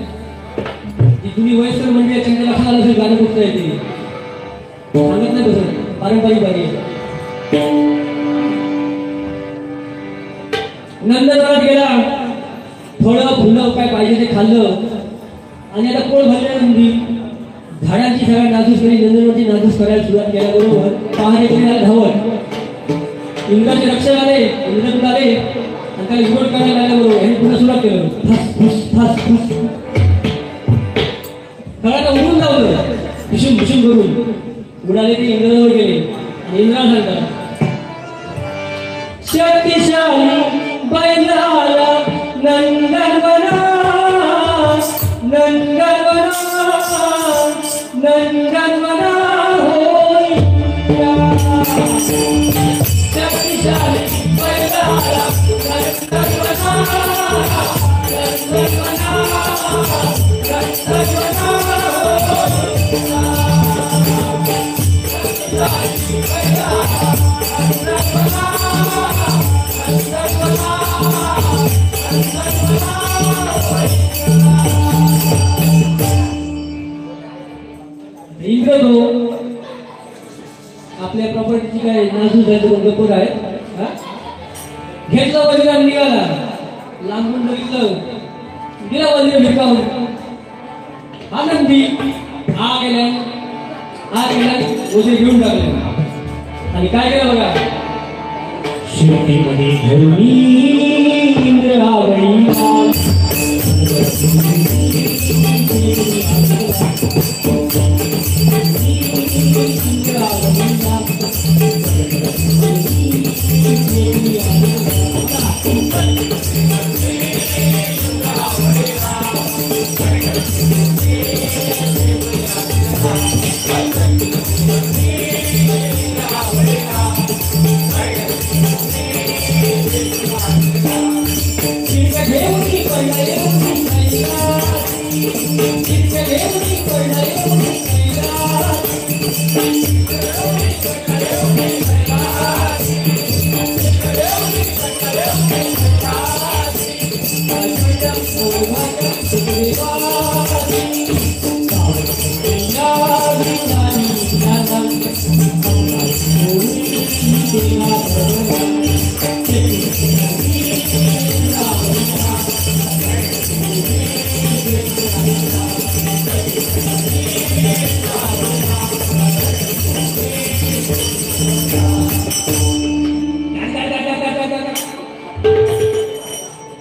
A: जी जुनी वयस्कर मंडळी आहे त्यांच्या लक्षात आलं असेल गाणं कुठचं आहे ते सांगत नाही कसं पारंपरिक गाणी. नंदनवनात गेला, फळं फुलं काय पाहिजे ते खाल्लं आणि आता पोळ भरलेलं नंदी झाडांची सगळ्या नाजूस करी नंदनवनाची नाजूस करायला सुरुवात केल्याबरोबर पहारेकरी धावत इंद्राचे रक्षक आले, इंद्रदूत आले आणि त्याला विरोध करायला लागल्याबरोबर यांनी पुन्हा सुरुवात केलं. सगळ्यांना उडून लावलं, भुसून भुसून करून उडाले ते इंद्राजवळ गेले आणि इंद्राला सांगतात शक्तिशाली बैलाला नंदनवना नंदनवना नंदनवना होय शक्तिशाली बैलाला नंदनवना नंदनवना नंदनवना प्रॉपर्टीची काय नाजूक गप्पा आहे. घेतला वजीर आणि निघाला. लांबून बघितलं गेला वजीर भिरकावून. आनंदी आ गेला वजीर घेऊन टाकले आणि काय केलं बघा. शेतीमध्ये धरणी इंद्रावळी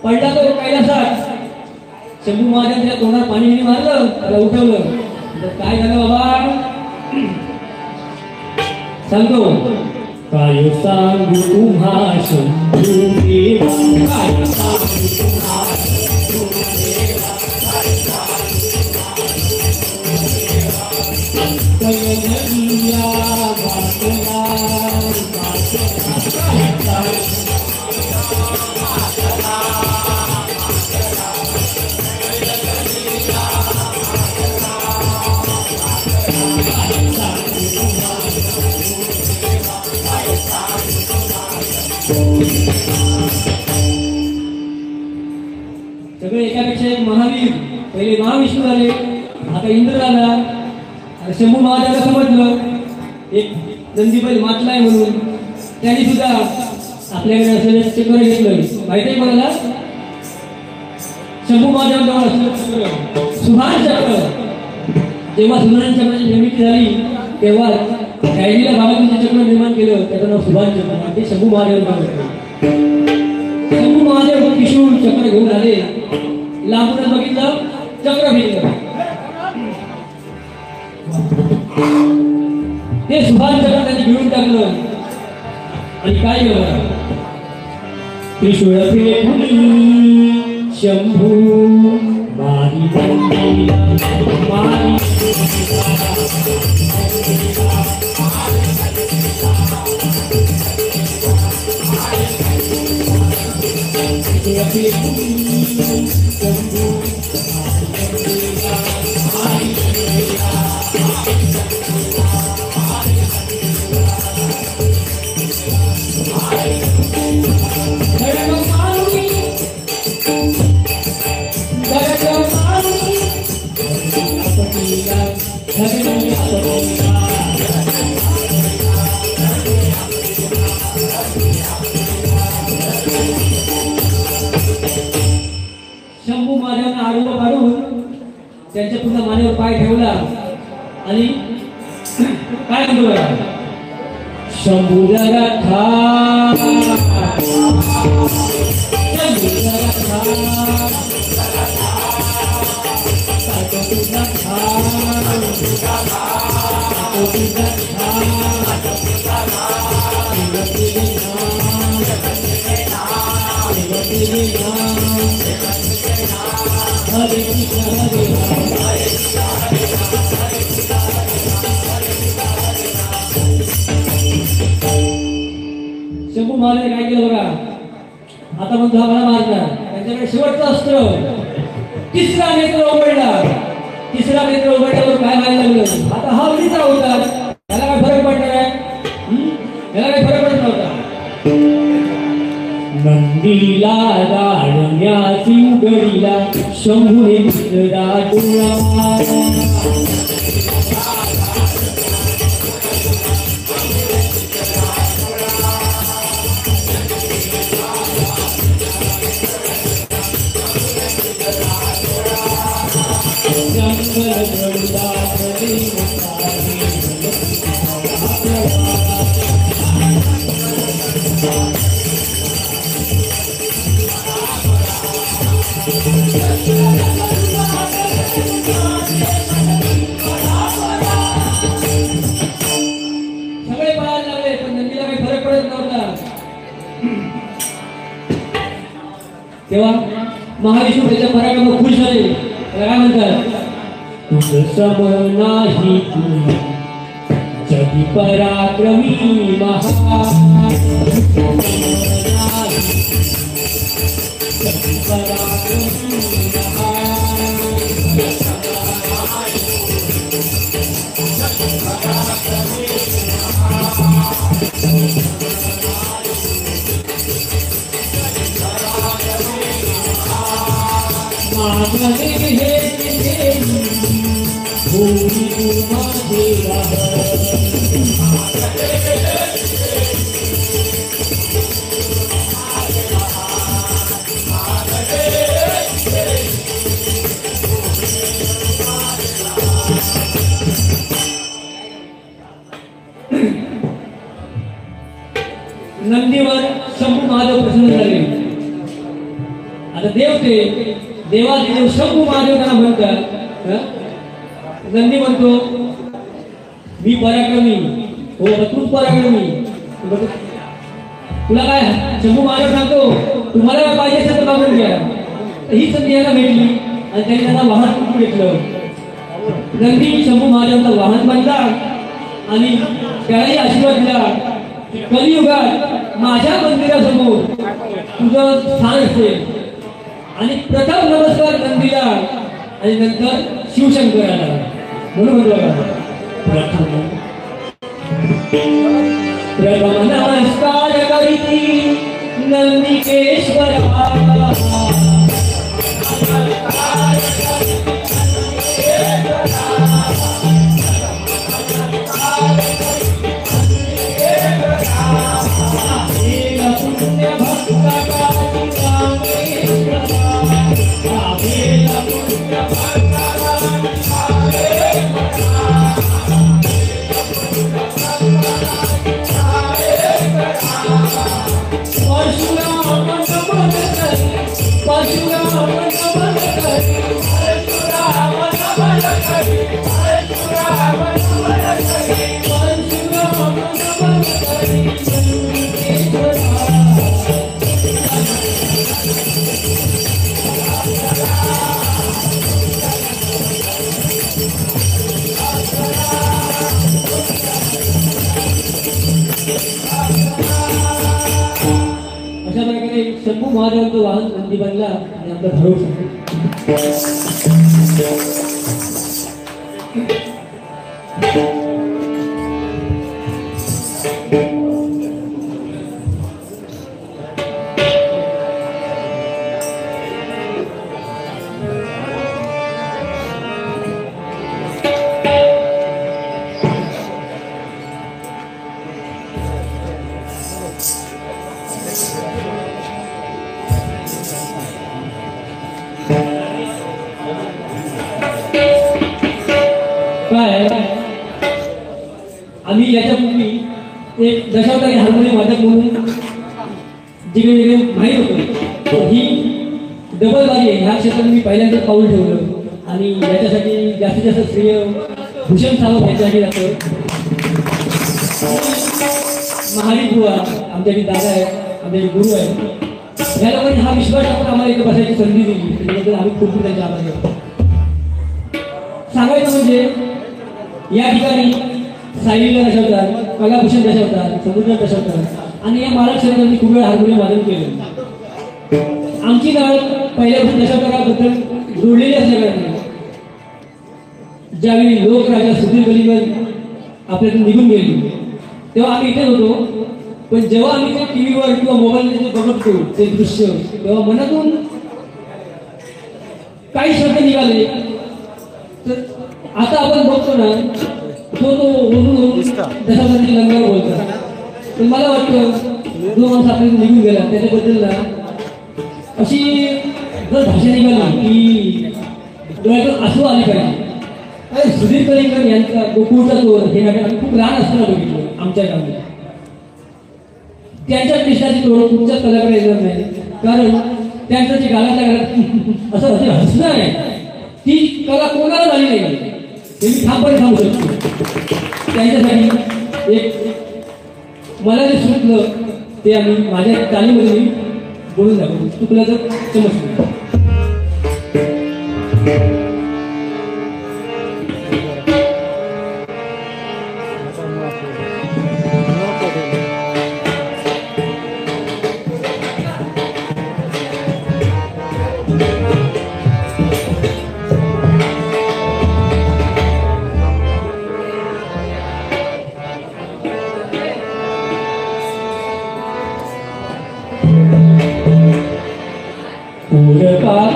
A: पडला तो कैलासात. शंभू महाराजांच्या तोंडात पाणी मारलं त्याला उठवलं. काय झालं बाबा सांगतो. काय सांगू तुम्हा शंभू देवा, काय सांगू तुम्हा शंभू देवा, काय सगळे एकापेक्षा एक महावीर. पहिले महाविष्णू झाले, आता इंद्र आला. शंभू महाराजाला समजलं एक नंदीबैल मातलाय म्हणून. त्यांनी सुद्धा आपल्याकडे असलेले चक्र घेतलं. माहिती आहे कोणाला? शंभू महाराजांजवळ असलेलं सुभाष चक्र. जेव्हा सुभाष चक्राची निर्मिती झाली तेव्हा कैलीला बाबाजीचे चक्र निर्माण केलं. त्याचं नाव सुभाष चक्र. ते शंभू महाराजांजवळ. शंभू महादेव किशोर चक्र घेऊन आले. लांबूनच बघितलं चक्र घेतलं. ते सुभाष चक्र त्यांनी घेऊन टाकलं आणि काय केलं. त्रिशूळ शंभू मारी मारी शंभू महाराजांना आडवं पाडून त्यांच्या पुन्हा मानेवर पाय ठेवला आणि काय म्हणतो शंभू जरा खा, शंभू जरा खा, शंभू महाराज काय केलं बघा. आता म्हणतो हा मला मारणार. त्यांच्याकडे शेवटचं अस्त्र तिसरा नेत्र उघडला. तिसरा नेत्र उघडल्यावर काय व्हायला लागलं. आता हा उडीचा होता. त्याला काय फरक पडणार आहे. त्याला काय फरक पडत नव्हता. नंदीला दाडण्याची उघडीला शंभूने दिसला डोळा. सगळे पळायला लागले पण नंदीला काही फरक पडत नव्हता. तेव्हा महाविष्णू त्याच्या पराक्रमात खुश झाले. काय म्हणतात, तुझ सम नाही तू जगी पराक्रमी महा, जगी पराक्रमी महा. नंदीवर शंभू महादेव प्रसन्न झाले. आता देव शंभू महादेव त्यांना म्हणतात. नंदी म्हणतो, मी पराक्रमी हो, तू पराक्रमी. तुला काय शंभू महादेव सांगतो, तुम्हाला काय पाहिजे असेल तर मागून घ्या. ही संधी याला भेटली आणि त्यांनी त्यांना वाहन घेतलं. नंदी शंभू महादेवांचा वाहन बनला आणि त्यालाही आशीर्वाद दिला. कलियुगात माझ्या मंदिरासमोर तुझं स्थान असेल आणि प्रथम नमस्कार नंदीला आणि नंतर शिवशंकराला. म्हणून प्रथम नमस्कार करीती नंदिकेश्वरा. अशा प्रकारे शंभू महादेवांचं वाहन नंदी बनला आणि आपला भरोसा. आम्ही याच्यापूर्वी एक दशावतारी हार्मोनियम वादक म्हणून जिकडे माहीत होतो, ही डबल बारी आहे. ह्या क्षेत्रात मी पहिल्यांदा पाऊल ठेवलं आणि याच्यासाठी जास्तीत जास्त श्रेय भूषण सावंत यांच्यासाठी जातं. महारी बुवा आमच्याकडे दादा आहे, आमचे गुरु आहे. या लोकांनी हा विश्वास टाकून आम्हाला इथे बसायची संधी दिली, त्याच्याबद्दल आम्ही खूप त्यांचे आभार करतो. सांगायचं म्हणजे या ठिकाणी साईला दशावतार, कलाभूषण दशावतार, समुद्र दशावतार आणि या महाराष्ट्राने खूप वेळ हार्मोनियम वादन केलं. आमची नाळ पहिल्यापासून दशावताराबद्दल जोडलेली असल्याकारणे ज्यावेळी लोकराजा सुधीर गलीवर आपल्यातून निघून गेली तेव्हा आम्ही इथे होतो. पण जेव्हा आम्ही ते टीव्हीवर किंवा मोबाईलमध्ये बघतो ते दृश्य, तेव्हा मनातून काही शब्द निघाले. तर आता आपण बघतो ना, तो वरून दशावताराची लंगर बोलतात. पण मला वाटतं जो माणूस आपल्याला निघून गेला त्याच्याबद्दल ना अशी जर भाषा निघाली की डोळ्यातून आसू आले पाहिजे. सुधीर कलिंगकर यांचा गोकुळचा चोर हे नाटक आम्ही खूप लहान असताना बघितलं आमच्या गावी. त्यांच्या कृष्णाची तोड तुमच्याच कलाकडे येणार नाही, कारण त्यांचं जे गालातल्या गालात असं हसणं आहे ती कला कोणाला झाली नाही हे मी ठामपणे सांगू शकतो. त्यांच्यासाठी एक मला जे सुचलं ते आम्ही माझ्या चालीमध्ये बोलून दाखवतो. चुकलं तर समजलं.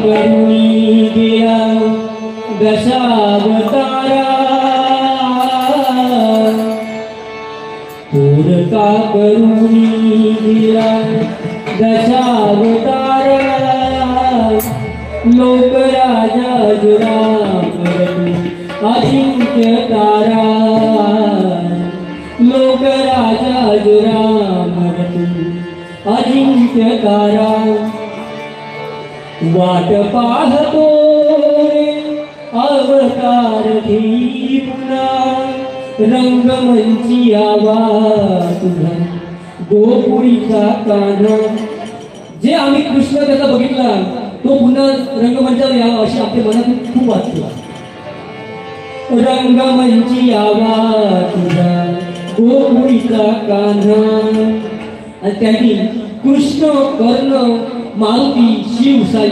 A: करुणी दिया दशावतारा का करुणी दिया दशावतारा लोक राजा जुराम अजिंक्य तारा लोक राजा जुराम अजिंक्य तारा वाट पाहतो अवतार ही पुन्हा रंगमंची आवाज तुझा गोकुळीचा कान्हा. जे आम्ही कृष्ण त्याचा बघितला तो पुन्हा रंगमंचावर यावा अशी आपल्या मनातून खूप वाटते. रंगमंची आवाज तुझा गोकुळीचा कान्हा. आणि त्यांनी कृष्ण कर्ण मारुती शिव साई.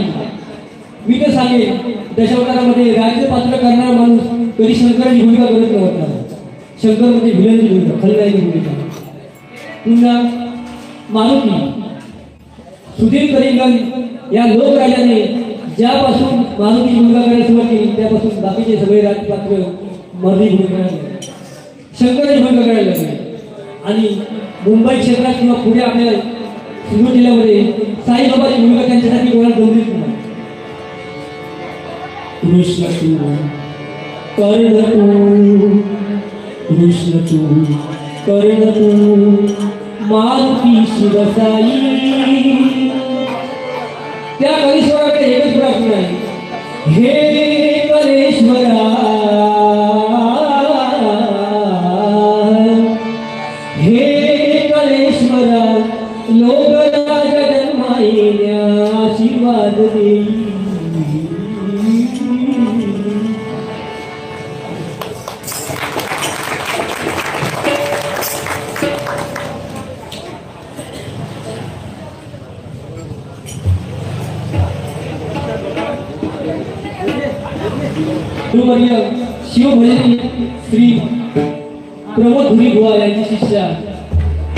A: मी तर सांगेन दशावतारामध्ये राजाचे पात्र करणारा माणूस कधी शंकराची भूमिका करत नव्हता. शंकर म्हणजे विलनची भूमिका, खलनायकी भूमिका. पुन्हा मारुती सुधीर कलिंगकर या लोकराजाने ज्यापासून मारुतीची भूमिका करायला सुरुवात केली त्यापासून बाकीचे सगळे राजपात्र मर्दी भूमिका शंकराची भूमिका करायला लागले. आणि मुंबई क्षेत्रात किंवा पुढे आपल्या सिंधू जिल्ह्यामध्ये साईबाबाची भूमिका त्यांच्यासाठी कोणाला जमलीच नाही. कृष्ण तू कर्ण तू कृष्ण तू कर्ण तू मारुती शिवसाई. त्या कलेश्वराकडे एकच प्रार्थना आहे, हे कलेश्वरा हे कलेश्वरा लोकराजा जन्मायेल्या आशीर्वाद देई. शिवभजनी श्री प्रमोद धुरी बुवा यांची शिष्या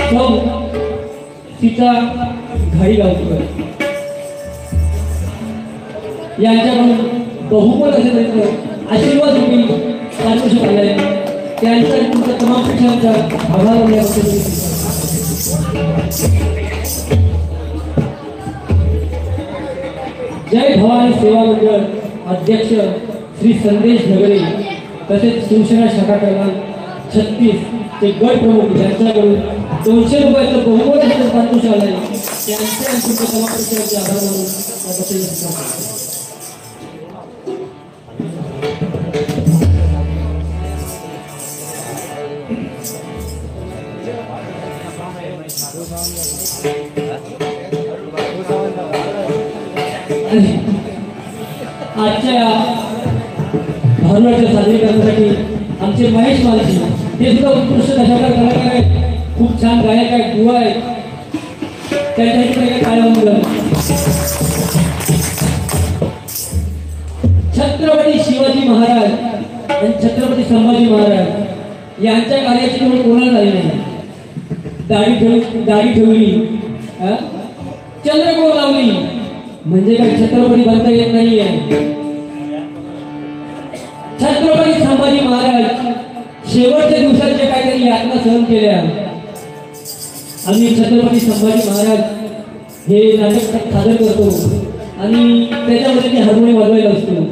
A: सौ सीता घाईगावकर यांच्याकडून बहुमोल असे आशीर्वाद रूपी पारितोषिक आले आहे. त्यांचा तुमच्या तमाम शिक्षकांचा आभार मानण्यासाठी जय भवानी सेवा मंडळ अध्यक्ष श्री संदेश झगडे तसेच शिवसेना शाखा क्रमांक 36 चे गट प्रमुख यांच्याकडून 200 रुपयाचं बहुमोल असं पारितोषिक आलं आहे. त्यांच्या तुमच्या तमाम शिक्षकांचे आभार मानून आजच्या भारुडाच्या सादरीकरणासाठी आमचे महेश मालजी हे सुद्धा उत्कृष्ट दशावतार कलाकार आहेत, खूप छान गायक आहेत, दुवा आहेत. त्यांच्याकडे काय म्हणलं छत्रपती शिवाजी महाराज आणि छत्रपती संभाजी महाराज यांच्या कार्याची निवड कोणाला झाली नाही. दाढी ठेवली चंद्रकोर लावली म्हणजे काही छत्रपती बनता येत नाही आहे. छत्रपती संभाजी महाराज शेवटच्या यातना सहन केल्या आम्ही छत्रपती संभाजी महाराज हे नाटक सादर करतो आणि त्याच्यामध्ये मी हार्मोनियम वाजवायला असतो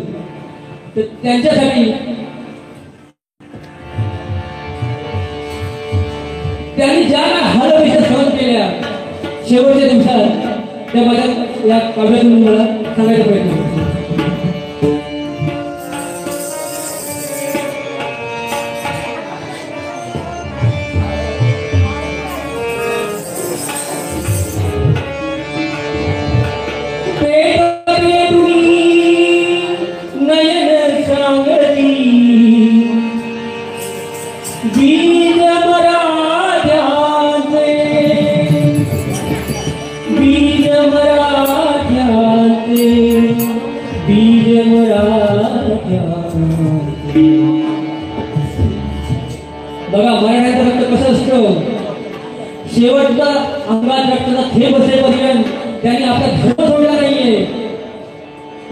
A: तर त्यांच्यासाठी त्यांनी ज्या हालअपेक्षा सहन केल्या शेवटच्या दिवसात त्या माझ्या या काव्यातून मला सांगायचा प्रयत्न करतो. बघा मराठ्यांचं रक्त कसं असतं शेवटचा अंगात रक्ताचा थेंब असेपर्यंत त्यांनी आपला धर्म सोडला नाहीये.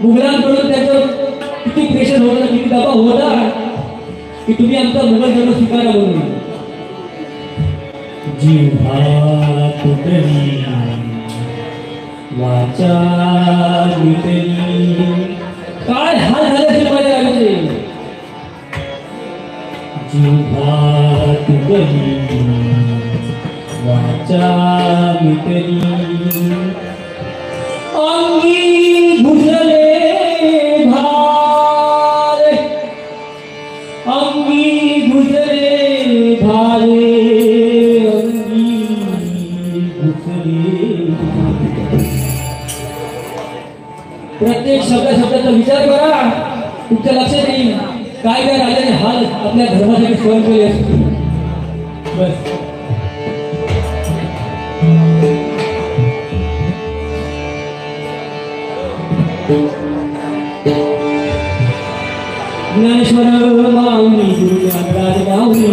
A: मुघलांकडून त्याचं किती प्रेशर होतं किती दबाव होता की तुम्ही आमचा मुघल धर्म स्वीकारा म्हणून. जिव्हा तुटली वाचा विटली काय हाल झाले असेल माझ्या आयुष्याचे. जिव्हा तुटली वाचा विटली अंगी घुसले भारे अंगी घुसले भारे अंगी घुसले. प्रत्येक शब्दाचा विचार करा तुमच्या लक्षात येईल काय काय राजाने हाल आपल्या धर्मासाठी सहन केले असते. बस ज्ञानेश्वर माऊली गुरुनाथ माऊली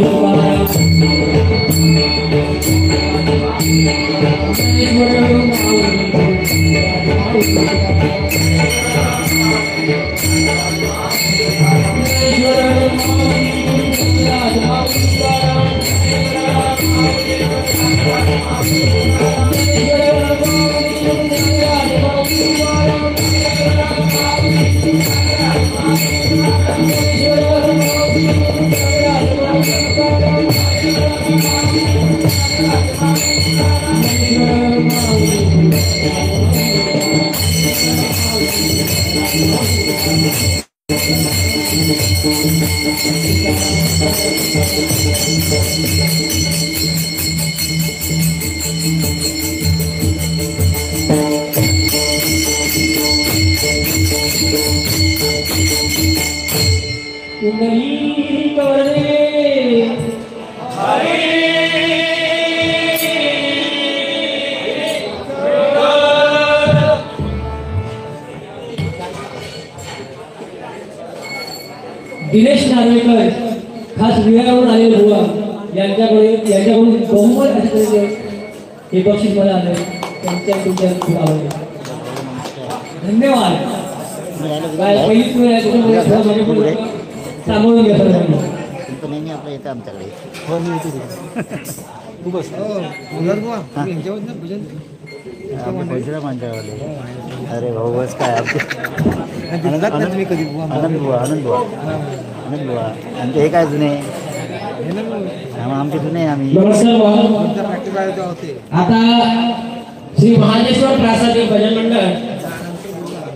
A: दिनेश नार्वेकर खास विहारावरून आलेले बुवा यांच्याकडून बहुमत हे बक्षीस मला आलं तुमच्या खूप आवडले. धन्यवाद. काय पहिलीच वेळ आहे सामावून घ्या
B: नेहमी आपलं येतं आमच्याकडे. मांजरावाले अरे भाऊ बस काय आनंद बुवा आमचे हे काय जुने आमचे जुने आम्ही.
A: आता श्री महादेश्वर प्रासादिक भजन मंडळ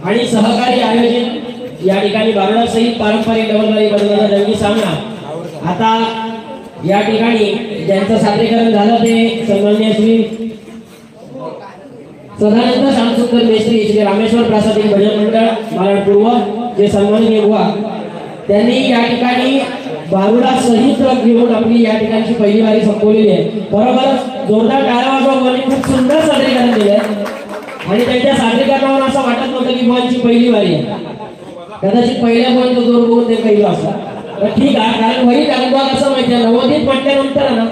A: आणि सहकारी आयोजित या ठिकाणी बारोडा सहित पारंपरिक डबलबारी बदलाचा रंगी सामना आता या ठिकाणी ज्यांचं सादरीकरण झालं ते सन्माननीय श्री सदानंद श्यामसुंदर मेस्त्री श्री रामेश्वर प्रासादिक भजन मंडळ मालाड पूर्व जे सन्माननीय बुवा त्यांनी या ठिकाणी बारोडा सहित घेऊन आपली या ठिकाणची पहिली वारी संपवलेली आहे. बरोबर जोरदार टाळ्या वाजवून खूप सुंदर सादरीकरण केले आणि त्यांच्या सादरीकरणावर असं वाटत नव्हतं की बुवांची पहिली वारी आहे. कदाचित पहिल्या बुवांचा जोर बघून ते पहिलं असतं ठीक आहे. कारण वही अनुभव असं माहिती आहे नवोदित म्हटल्यानंतर ना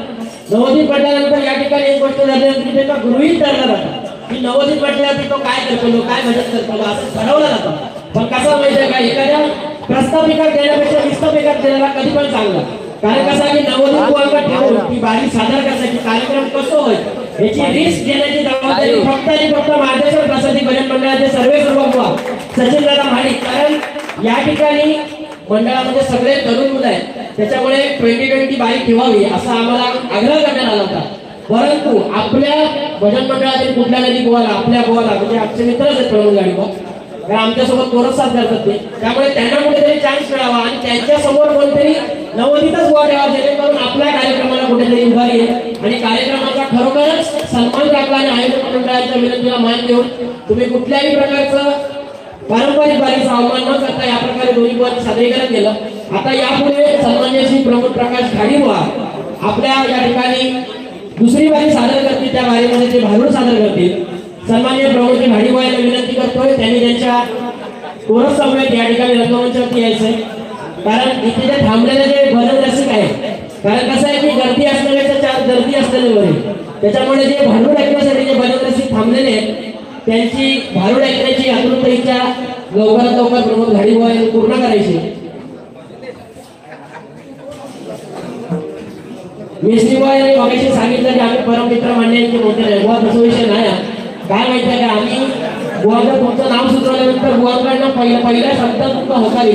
A: नवोदित म्हटल्यानंतर या ठिकाणी एक गोष्ट झाल्यानंतर त्यांना गृहीत धरलं जातं की नवोदित म्हटल्यानंतर तो काय करतो काय भजन करतो असं ठरवलं जातं. पण कसं माहिती आहे का एखाद्या प्रस्ताविका देण्यापेक्षा विस्थापिका देण्याला कधी पण चांगला.
C: कारण कसं आहे की नवोदित बुवांना ठेवून ती बारी सादर करण्याची कार्यक्रम कसं होय याची रिस्क घेण्याची जबाबदारी फक्त आणि फक्त मार्गदर्शन प्रसादी भजन मंडळाचे सर्व बुवा सचिन दादा महाडिक. कारण या ठिकाणी मंडळामध्ये सगळे तरुण मुलं आहेत, त्याच्यामुळे 2020 बारी ठेवावी असा आम्हाला आग्रह करण्यात आला होता. परंतु आपल्या भजन मंडळातील कुठल्या नदी गोवाला आपल्या गोवाला म्हणजे आमचे मित्रच आहेत प्रमोद गाडीबा, कारण आमच्यासोबत कोरस साथ करतात ते, त्यामुळे त्यांना कुठेतरी चान्स मिळावा आणि त्यांच्या समोर कोणतरी नवोदितच गोवा ठेवा जेणेकरून आपल्या कार्यक्रमाला कुठेतरी उभारी येईल आणि कार्यक्रमाचा खरोखरच सन्मान राखला आणि आयोजक मंडळाच्या विनंतीला मान देऊन तुम्ही कुठल्याही प्रकारचं पारंपरिक बारीचा अवमान न करता या प्रकारे दोन्ही बुवांनी सादरीकरण केलं. आता यापुढे सन्मान्य श्री प्रमोद प्रकाश घाडीबुवा आपल्या या ठिकाणी दुसरी बारी सादर करतील, त्या बारीमध्ये ते भारूड सादर करतील. सन्मान्य प्रमोद घाडीबुवा यांना विनंती करतोय त्यांनी त्यांच्या कोरस समवेत या ठिकाणी रंगमंचावरती यायचंय, कारण इथे जे थांबलेले जे भजन रसिक आहेत, कारण कसं आहे की गर्दी असण्यापेक्षा चार गर्दी असलेले बरे, त्याच्यामुळे जे भारूड ऐकण्यासाठी जे भजन रसिक थांबलेले आहेत त्यांची भारूड ऐकण्याची आतुरता इच्छा लवकरात लवकर प्रमोद घाडीबुवा यांनी पूर्ण करायची. मिस्त्रीबुवा यांनी मगाशी सांगितलं की आम्ही परममित्र मान्यांचे मोठे नाही, बुवा तसा विषय नाही. काय माहिती आहे का, आम्ही बुवाचं तुमचं नाव सुचवल्यानंतर बुवांकडनं पहिल्या शब्दात तुमचा होकार